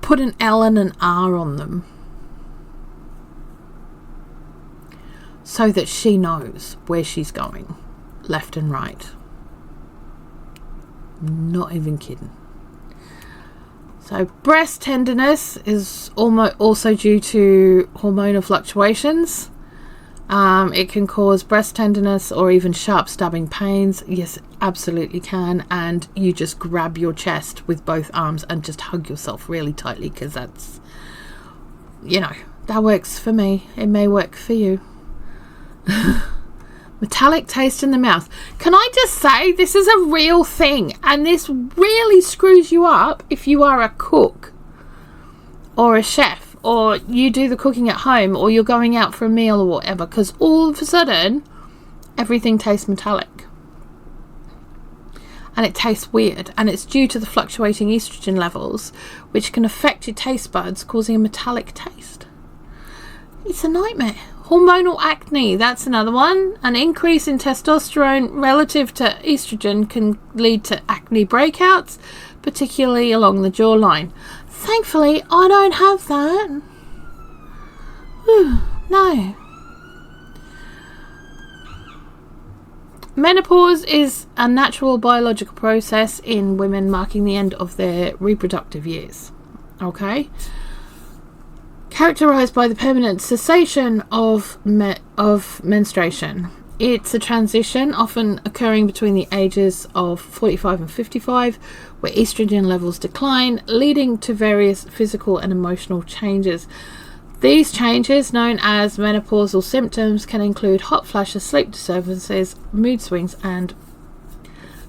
put an L and an R on them so that she knows where she's going, left and right. Not even kidding. So breast tenderness is also due to hormonal fluctuations. It can cause breast tenderness or even sharp stabbing pains. Yes, it absolutely can. And you just grab your chest with both arms and just hug yourself really tightly, because that's, you know, that works for me. It may work for you. Metallic taste in the mouth. Can I just say, this is a real thing, and this really screws you up if you are a cook or a chef, or you do the cooking at home, or you're going out for a meal or whatever, because all of a sudden everything tastes metallic and it tastes weird, and it's due to the fluctuating estrogen levels, which can affect your taste buds, causing a metallic taste. It's a nightmare. Hormonal acne, that's another one. An increase in testosterone relative to estrogen can lead to acne breakouts, particularly along the jawline. Thankfully, I don't have that. Whew, no. Menopause is a natural biological process in women, marking the end of their reproductive years. Okay? Characterized by the permanent cessation of menstruation. It's a transition often occurring between the ages of 45 and 55, where estrogen levels decline, leading to various physical and emotional changes. These changes, known as menopausal symptoms, can include hot flashes, sleep disturbances, mood swings, and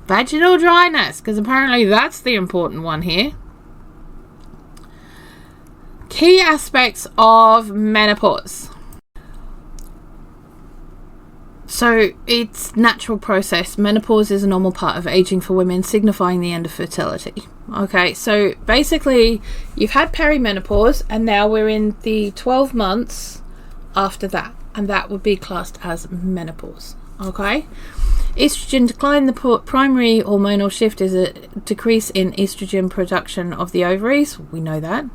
vaginal dryness, because apparently that's the important one here. Key aspects of menopause. So it's natural process. Menopause is a normal part of aging for women, signifying the end of fertility. Okay, so basically you've had perimenopause, and now we're in the 12 months after that, and that would be classed as menopause. Okay, estrogen decline. The primary hormonal shift is a decrease in estrogen production of the ovaries. We know that.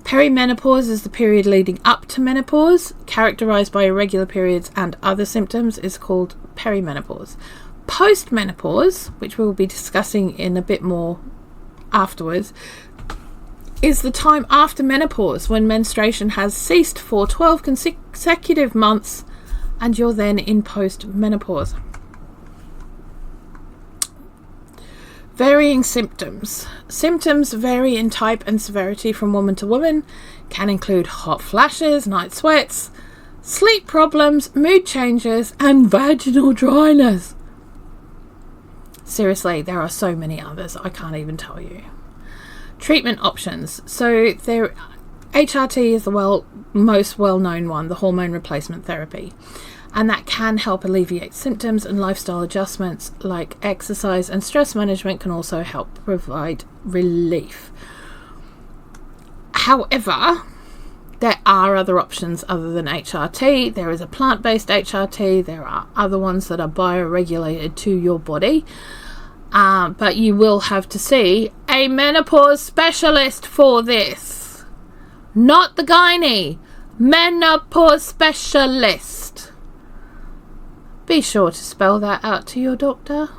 Perimenopause is the period leading up to menopause, characterized by irregular periods and other symptoms, is called perimenopause. Postmenopause, which we'll be discussing in a bit more afterwards, is the time after menopause when menstruation has ceased for 12 consecutive months and you're then in postmenopause. Varying symptoms. Symptoms vary in type and severity from woman to woman, can include hot flashes, night sweats, sleep problems, mood changes, and vaginal dryness. Seriously, there are so many others, I can't even tell you. Treatment options. So there, HRT is the most well-known one, the hormone replacement therapy. And that can help alleviate symptoms, and lifestyle adjustments like exercise and stress management can also help provide relief. However, there are other options other than HRT. There is a plant-based HRT. There are other ones that are bioregulated to your body. But you will have to see a menopause specialist for this. Not the gynae. Menopause specialist. Be sure to spell that out to your doctor.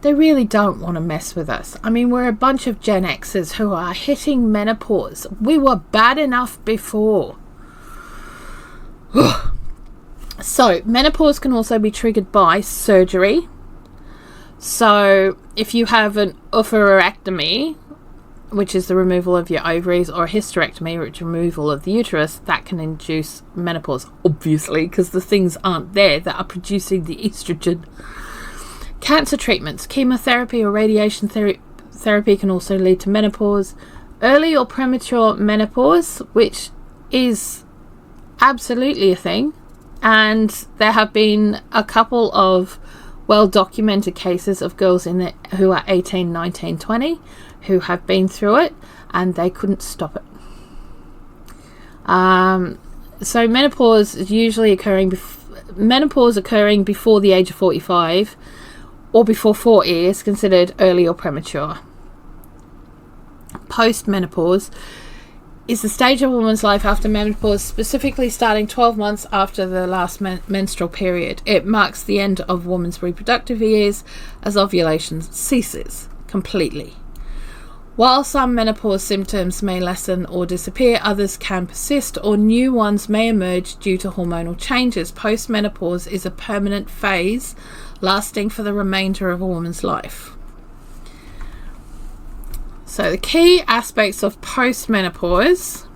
They really don't want to mess with us. I mean, we're a bunch of Gen Xers who are hitting menopause. We were bad enough before. So, menopause can also be triggered by surgery. So, if you have an oophorectomy, which is the removal of your ovaries, or a hysterectomy, which is removal of the uterus, that can induce menopause, obviously, because the things aren't there that are producing the estrogen. Cancer treatments, chemotherapy or radiation therapy can also lead to menopause. Early or premature menopause, which is absolutely a thing, and there have been a couple of well-documented cases of girls who are 18, 19, 20 who have been through it and they couldn't stop it. So menopause is usually occurring before the age of 45 or before 40 is considered early or premature. Post-menopause is the stage of a woman's life after menopause, specifically starting 12 months after the last menstrual period. It marks the end of a woman's reproductive years as ovulation ceases completely. While some menopause symptoms may lessen or disappear, others can persist or new ones may emerge due to hormonal changes. Post-menopause is a permanent phase lasting for the remainder of a woman's life. So the key aspects of post-menopause.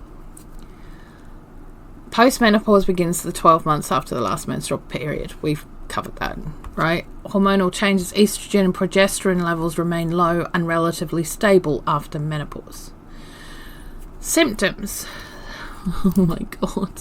Post-menopause begins the 12 months after the last menstrual period. We've covered that, right? Hormonal changes, estrogen and progesterone levels remain low and relatively stable after menopause. Symptoms. Oh my god.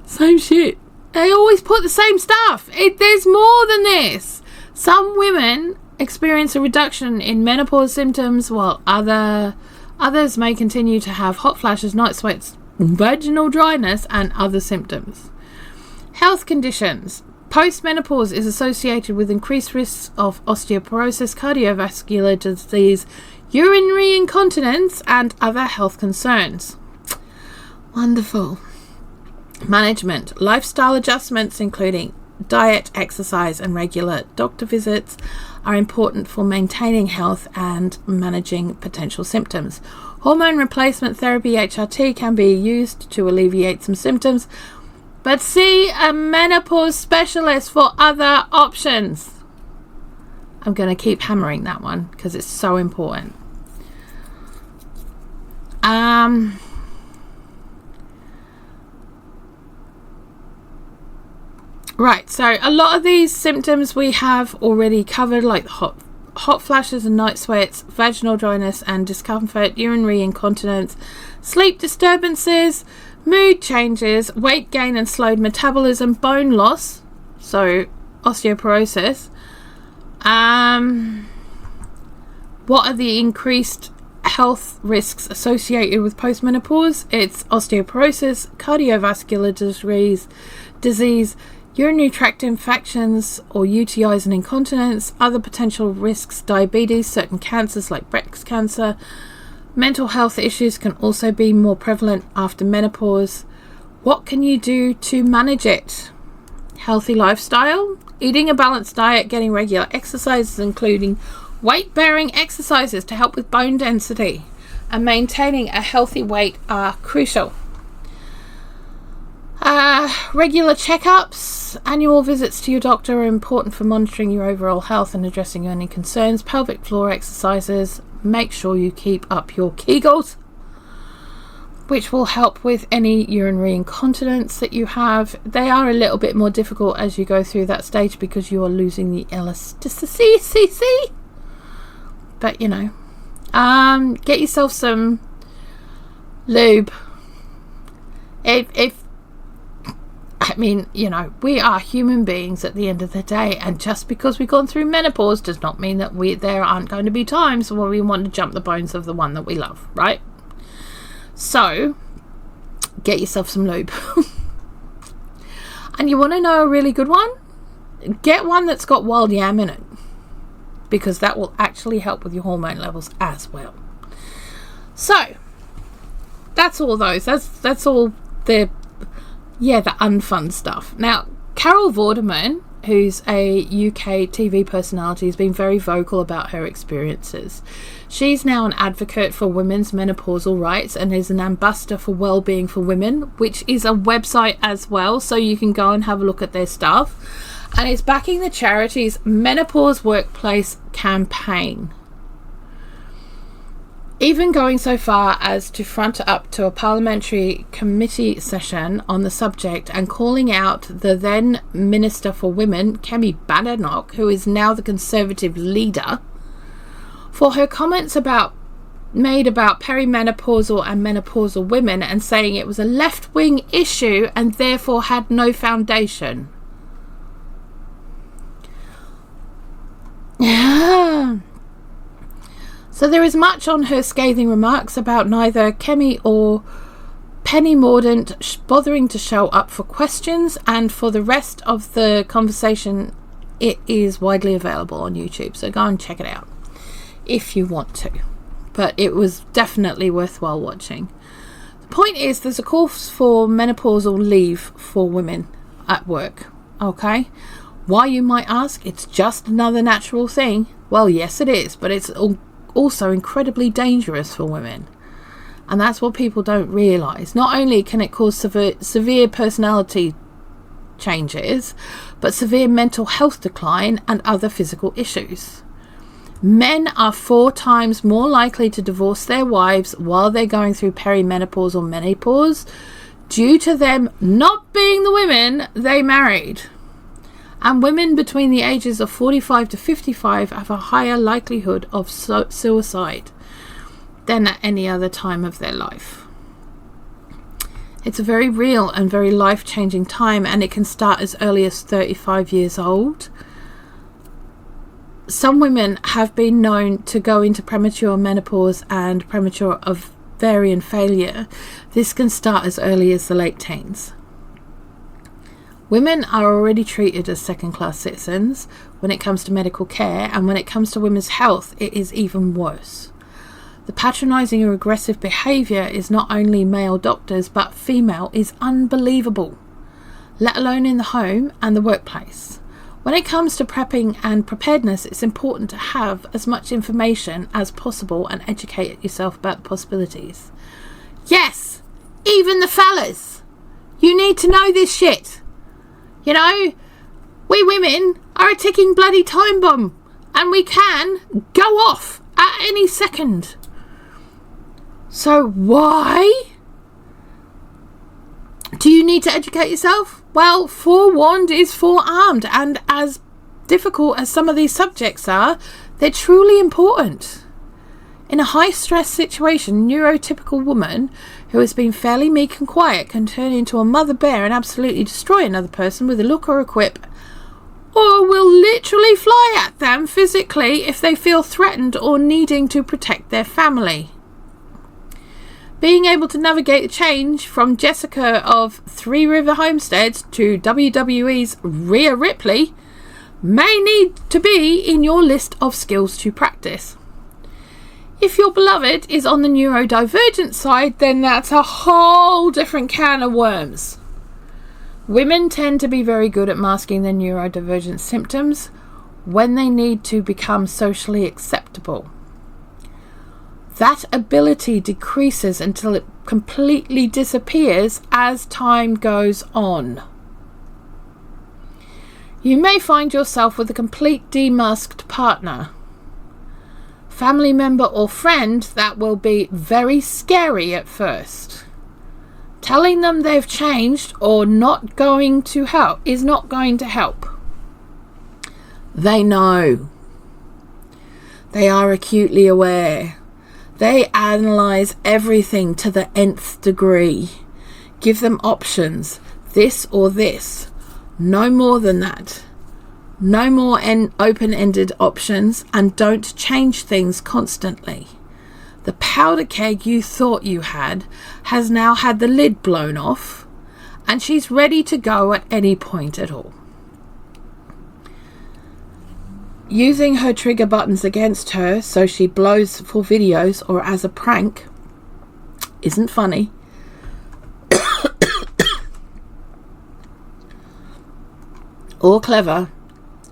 Same shit. They always put the same stuff. There's more than this. Some women experience a reduction in menopause symptoms while others may continue to have hot flashes, night sweats, vaginal dryness and other symptoms. Health conditions. Post-menopause is associated with increased risks of osteoporosis, cardiovascular disease, urinary incontinence and other health concerns. Wonderful. Management. Lifestyle adjustments including diet, exercise and regular doctor visits are important for maintaining health and managing potential symptoms. Hormone replacement therapy, HRT, can be used to alleviate some symptoms, but see a menopause specialist for other options. I'm going to keep hammering that one because it's so important. Right, so a lot of these symptoms we have already covered, like hot flashes and night sweats, vaginal dryness and discomfort, urinary incontinence, sleep disturbances, mood changes, weight gain and slowed metabolism, bone loss, so osteoporosis. What are the increased health risks associated with postmenopause? It's osteoporosis, cardiovascular disease, urinary tract infections or UTIs and incontinence, other potential risks, diabetes, certain cancers like breast cancer. Mental health issues can also be more prevalent after menopause. What can you do to manage it? Healthy lifestyle, eating a balanced diet, getting regular exercises including weight-bearing exercises to help with bone density, and maintaining a healthy weight are crucial. Regular checkups, annual visits to your doctor are important for monitoring your overall health and addressing any concerns. Pelvic floor exercises, make sure you keep up your Kegels, which will help with any urinary incontinence that you have. They are a little bit more difficult as you go through that stage because you are losing the elasticity. But you know, get yourself some lube. I mean, you know, we are human beings at the end of the day, and just because we've gone through menopause does not mean that there aren't going to be times where we want to jump the bones of the one that we love, right? So, get yourself some lube. And you want to know a really good one? Get one that's got wild yam in it, because that will actually help with your hormone levels as well. So, that's all those. That's all the unfun stuff. Now, Carol Vorderman, who's a UK TV personality, has been very vocal about her experiences. She's now an advocate for women's menopausal rights and is an ambassador for Wellbeing for Women, which is a website as well, so you can go and have a look at their stuff. And is backing the charity's Menopause Workplace campaign, even going so far as to front up to a parliamentary committee session on the subject and calling out the then Minister for Women, Kemi Badenoch, who is now the Conservative leader, for her comments made about perimenopausal and menopausal women, and saying it was a left-wing issue and therefore had no foundation. So there is much on her scathing remarks about neither Kemi or Penny Mordaunt bothering to show up for questions, and for the rest of the conversation, it is widely available on YouTube, so go and check it out if you want to. But it was definitely worthwhile watching. The point is, there's a call for menopausal leave for women at work. Okay, why, you might ask? It's just another natural thing. Well, yes it is, but it's also incredibly dangerous for women, and that's what people don't realise. Not only can it cause severe personality changes, but severe mental health decline and other physical issues. Men are 4 times more likely to divorce their wives while they're going through perimenopause or menopause, due to them not being the women they married. And women between the ages of 45 to 55 have a higher likelihood of suicide than at any other time of their life. It's a very real and very life-changing time, and it can start as early as 35 years old. Some women have been known to go into premature menopause and premature ovarian failure. This can start as early as the late teens. Women are already treated as second-class citizens when it comes to medical care, and when it comes to women's health, it is even worse. The patronising or aggressive behaviour is not only male doctors but female is unbelievable, let alone in the home and the workplace. When it comes to prepping and preparedness, it's important to have as much information as possible and educate yourself about the possibilities. Yes, even the fellas, you need to know this shit. You know, we women are a ticking bloody time bomb, and we can go off at any second. So why do you need to educate yourself? Well, forewarned is forearmed, and as difficult as some of these subjects are, they're truly important. In a high-stress situation, neurotypical woman who has been fairly meek and quiet can turn into a mother bear and absolutely destroy another person with a look or a quip, or will literally fly at them physically if they feel threatened or needing to protect their family. Being able to navigate the change from Jessica of Three River Homesteads to WWE's Rhea Ripley may need to be in your list of skills to practice. If your beloved is on the neurodivergent side, then that's a whole different can of worms. Women tend to be very good at masking their neurodivergent symptoms when they need to become socially acceptable. That ability decreases until it completely disappears as time goes on. You may find yourself with a complete demasked partner, family member or friend that will be very scary at first. Telling them they've changed or not going to help is not going to help. They know. They are acutely aware. They analyse everything to the nth degree. Give them options, this or this. No more than that. No more open-ended options, and don't change things constantly. The powder keg you thought you had has now had the lid blown off, and she's ready to go at any point at all. Using her trigger buttons against her so she blows for videos or as a prank isn't funny. Or clever.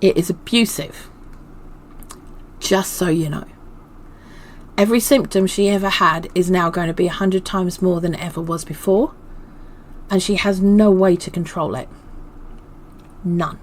It is abusive. Just so you know. Every symptom she ever had is now going to be 100 times more than it ever was before, and she has no way to control it. None.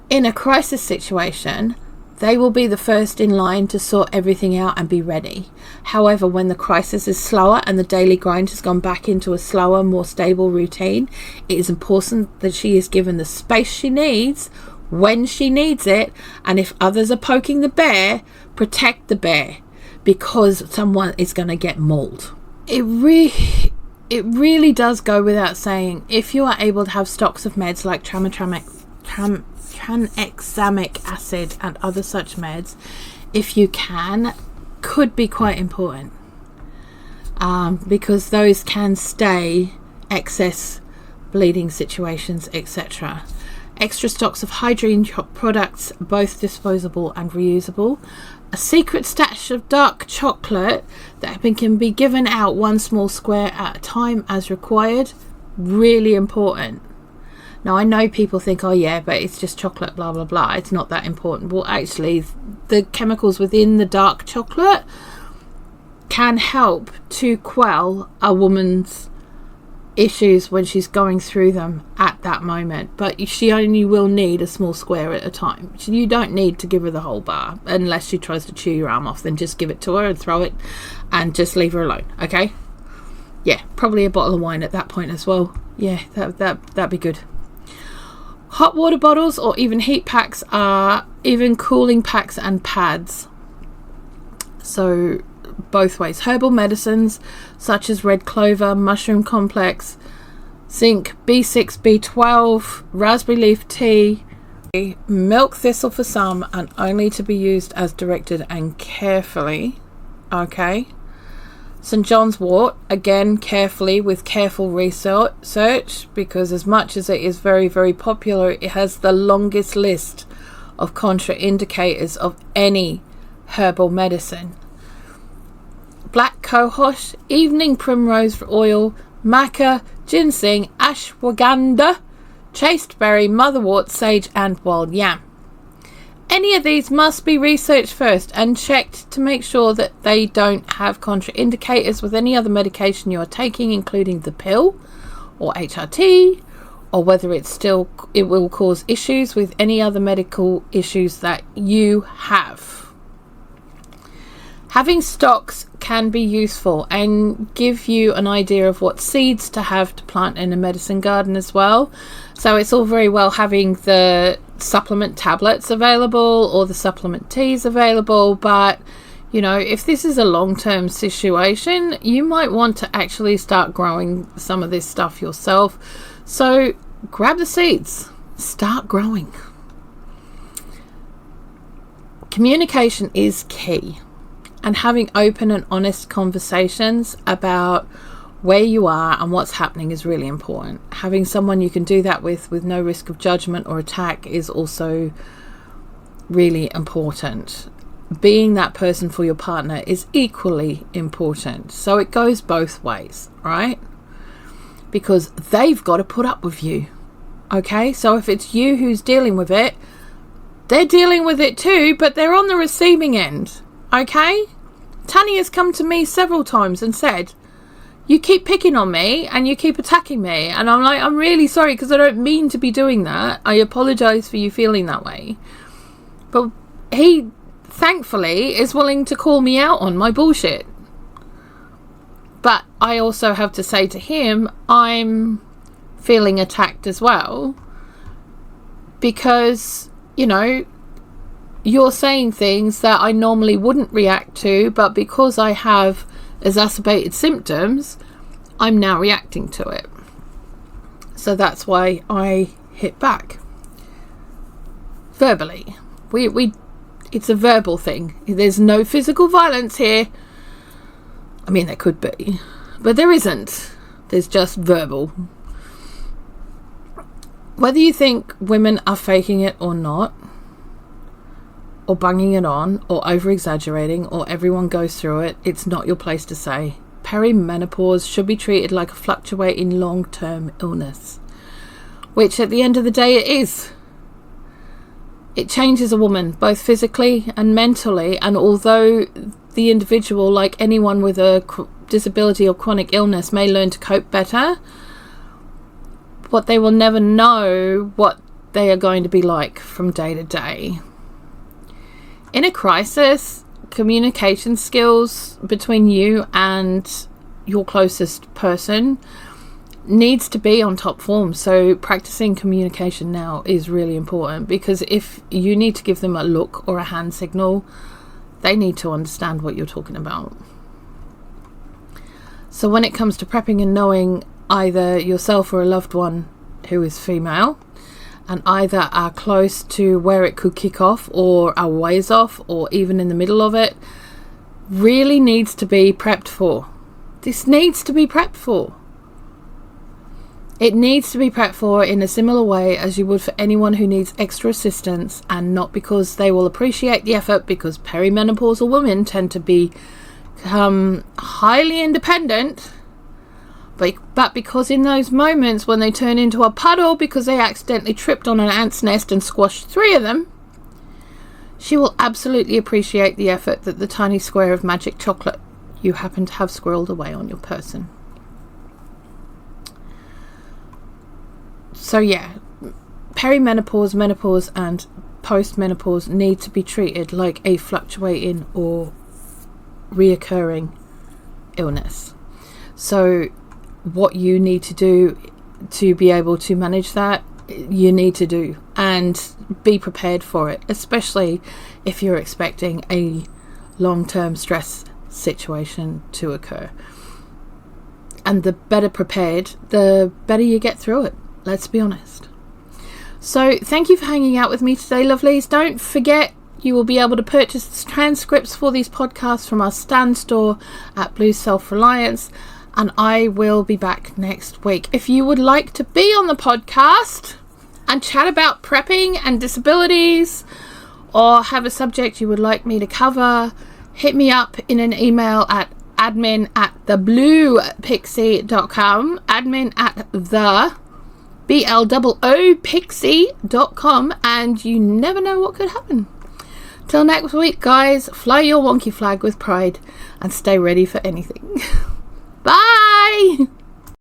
In a crisis situation, they will be the first in line to sort everything out and be ready. However, when the crisis is slower and the daily grind has gone back into a slower, more stable routine, it is important that she is given the space she needs when she needs it, and if others are poking the bear, protect the bear, because someone is going to get mauled. It really does go without saying, if you are able to have stocks of meds like tranexamic acid and other such meds, if you can, could be quite important. because those can stay excess bleeding situations, etc. Extra stocks of hygiene products, both disposable and reusable. A secret stash of dark chocolate that can be given out one small square at a time as required. Really important. Now, I know people think, oh yeah, but it's just chocolate, blah blah blah, it's not that important. Well, actually, the chemicals within the dark chocolate can help to quell a woman's issues when she's going through them at that moment, but she only will need a small square at a time. You don't need to give her the whole bar unless she tries to chew your arm off. Then just give it to her and throw it and just leave her alone. Okay, yeah, probably a bottle of wine at that point as well. Yeah, that'd be good. Hot water bottles or even heat packs are even cooling packs and pads, so both ways. Herbal medicines such as red clover, mushroom complex, zinc, B6, B12, raspberry leaf tea, milk thistle for some, and only to be used as directed and carefully. Okay. St. John's wort, again carefully with careful research, because as much as it is very, very popular, it has the longest list of contraindicators of any herbal medicine. Black cohosh, evening primrose oil, maca, ginseng, ashwagandha, chasteberry, motherwort, sage and wild yam. Any of these must be researched first and checked to make sure that they don't have contraindicators with any other medication you are taking, including the pill or HRT, or whether it will cause issues with any other medical issues that you have. Having stocks can be useful and give you an idea of what seeds to have to plant in a medicine garden as well. So it's all very well having the supplement tablets available or the supplement teas available, but you know, if this is a long-term situation, you might want to actually start growing some of this stuff yourself. So grab the seeds, start growing. Communication is key, and having open and honest conversations about where you are and what's happening is really important. Having someone you can do that with no risk of judgment or attack is also really important. Being that person for your partner is equally important. So it goes both ways, right? Because they've got to put up with you. Okay, so if it's you who's dealing with it, they're dealing with it too, but they're on the receiving end. Okay? Tanya has come to me several times and said, you keep picking on me and you keep attacking me. And I'm like, I'm really sorry because I don't mean to be doing that. I apologise for you feeling that way. But he, thankfully, is willing to call me out on my bullshit. But I also have to say to him, I'm feeling attacked as well. Because, you know, you're saying things that I normally wouldn't react to, but because I have exacerbated symptoms, I'm now reacting to it. So that's why I hit back verbally. It's a verbal thing. There's no physical violence here. I mean, there could be, but there isn't. There's just verbal. Whether you think women are faking it or not, or bunging it on, or over-exaggerating, or everyone goes through it, it's not your place to say. Perimenopause should be treated like a fluctuating long-term illness, which at the end of the day it is. It changes a woman, both physically and mentally, and although the individual, like anyone with a disability or chronic illness, may learn to cope better, what they will never know what they are going to be like from day to day. In a crisis, communication skills between you and your closest person needs to be on top form. So practicing communication now is really important, because if you need to give them a look or a hand signal, they need to understand what you're talking about. So when it comes to prepping and knowing either yourself or a loved one who is female, and either are close to where it could kick off or are ways off or even in the middle of it, really needs to be prepped for. This needs to be prepped for. It needs to be prepped for in a similar way as you would for anyone who needs extra assistance, and not because they will appreciate the effort, because perimenopausal women tend to become highly independent, but because in those moments when they turn into a puddle because they accidentally tripped on an ant's nest and squashed 3 of them, she will absolutely appreciate the effort that the tiny square of magic chocolate you happen to have squirreled away on your person. So yeah, perimenopause, menopause and postmenopause need to be treated like a fluctuating or reoccurring illness. So what you need to do to be able to manage that, you need to do, and be prepared for it, especially if you're expecting a long-term stress situation to occur. And the better prepared, the better you get through it. Let's be honest. So thank you for hanging out with me today, lovelies. Don't forget, you will be able to purchase transcripts for these podcasts from our stand store at Blue Self Reliance, and I will be back next week. If you would like to be on the podcast and chat about prepping and disabilities, or have a subject you would like me to cover, hit me up in an email at admin@thebluepixie.com, admin@the BLOOpixie.com, and you never know what could happen. Till next week, guys, fly your wonky flag with pride and stay ready for anything. Bye!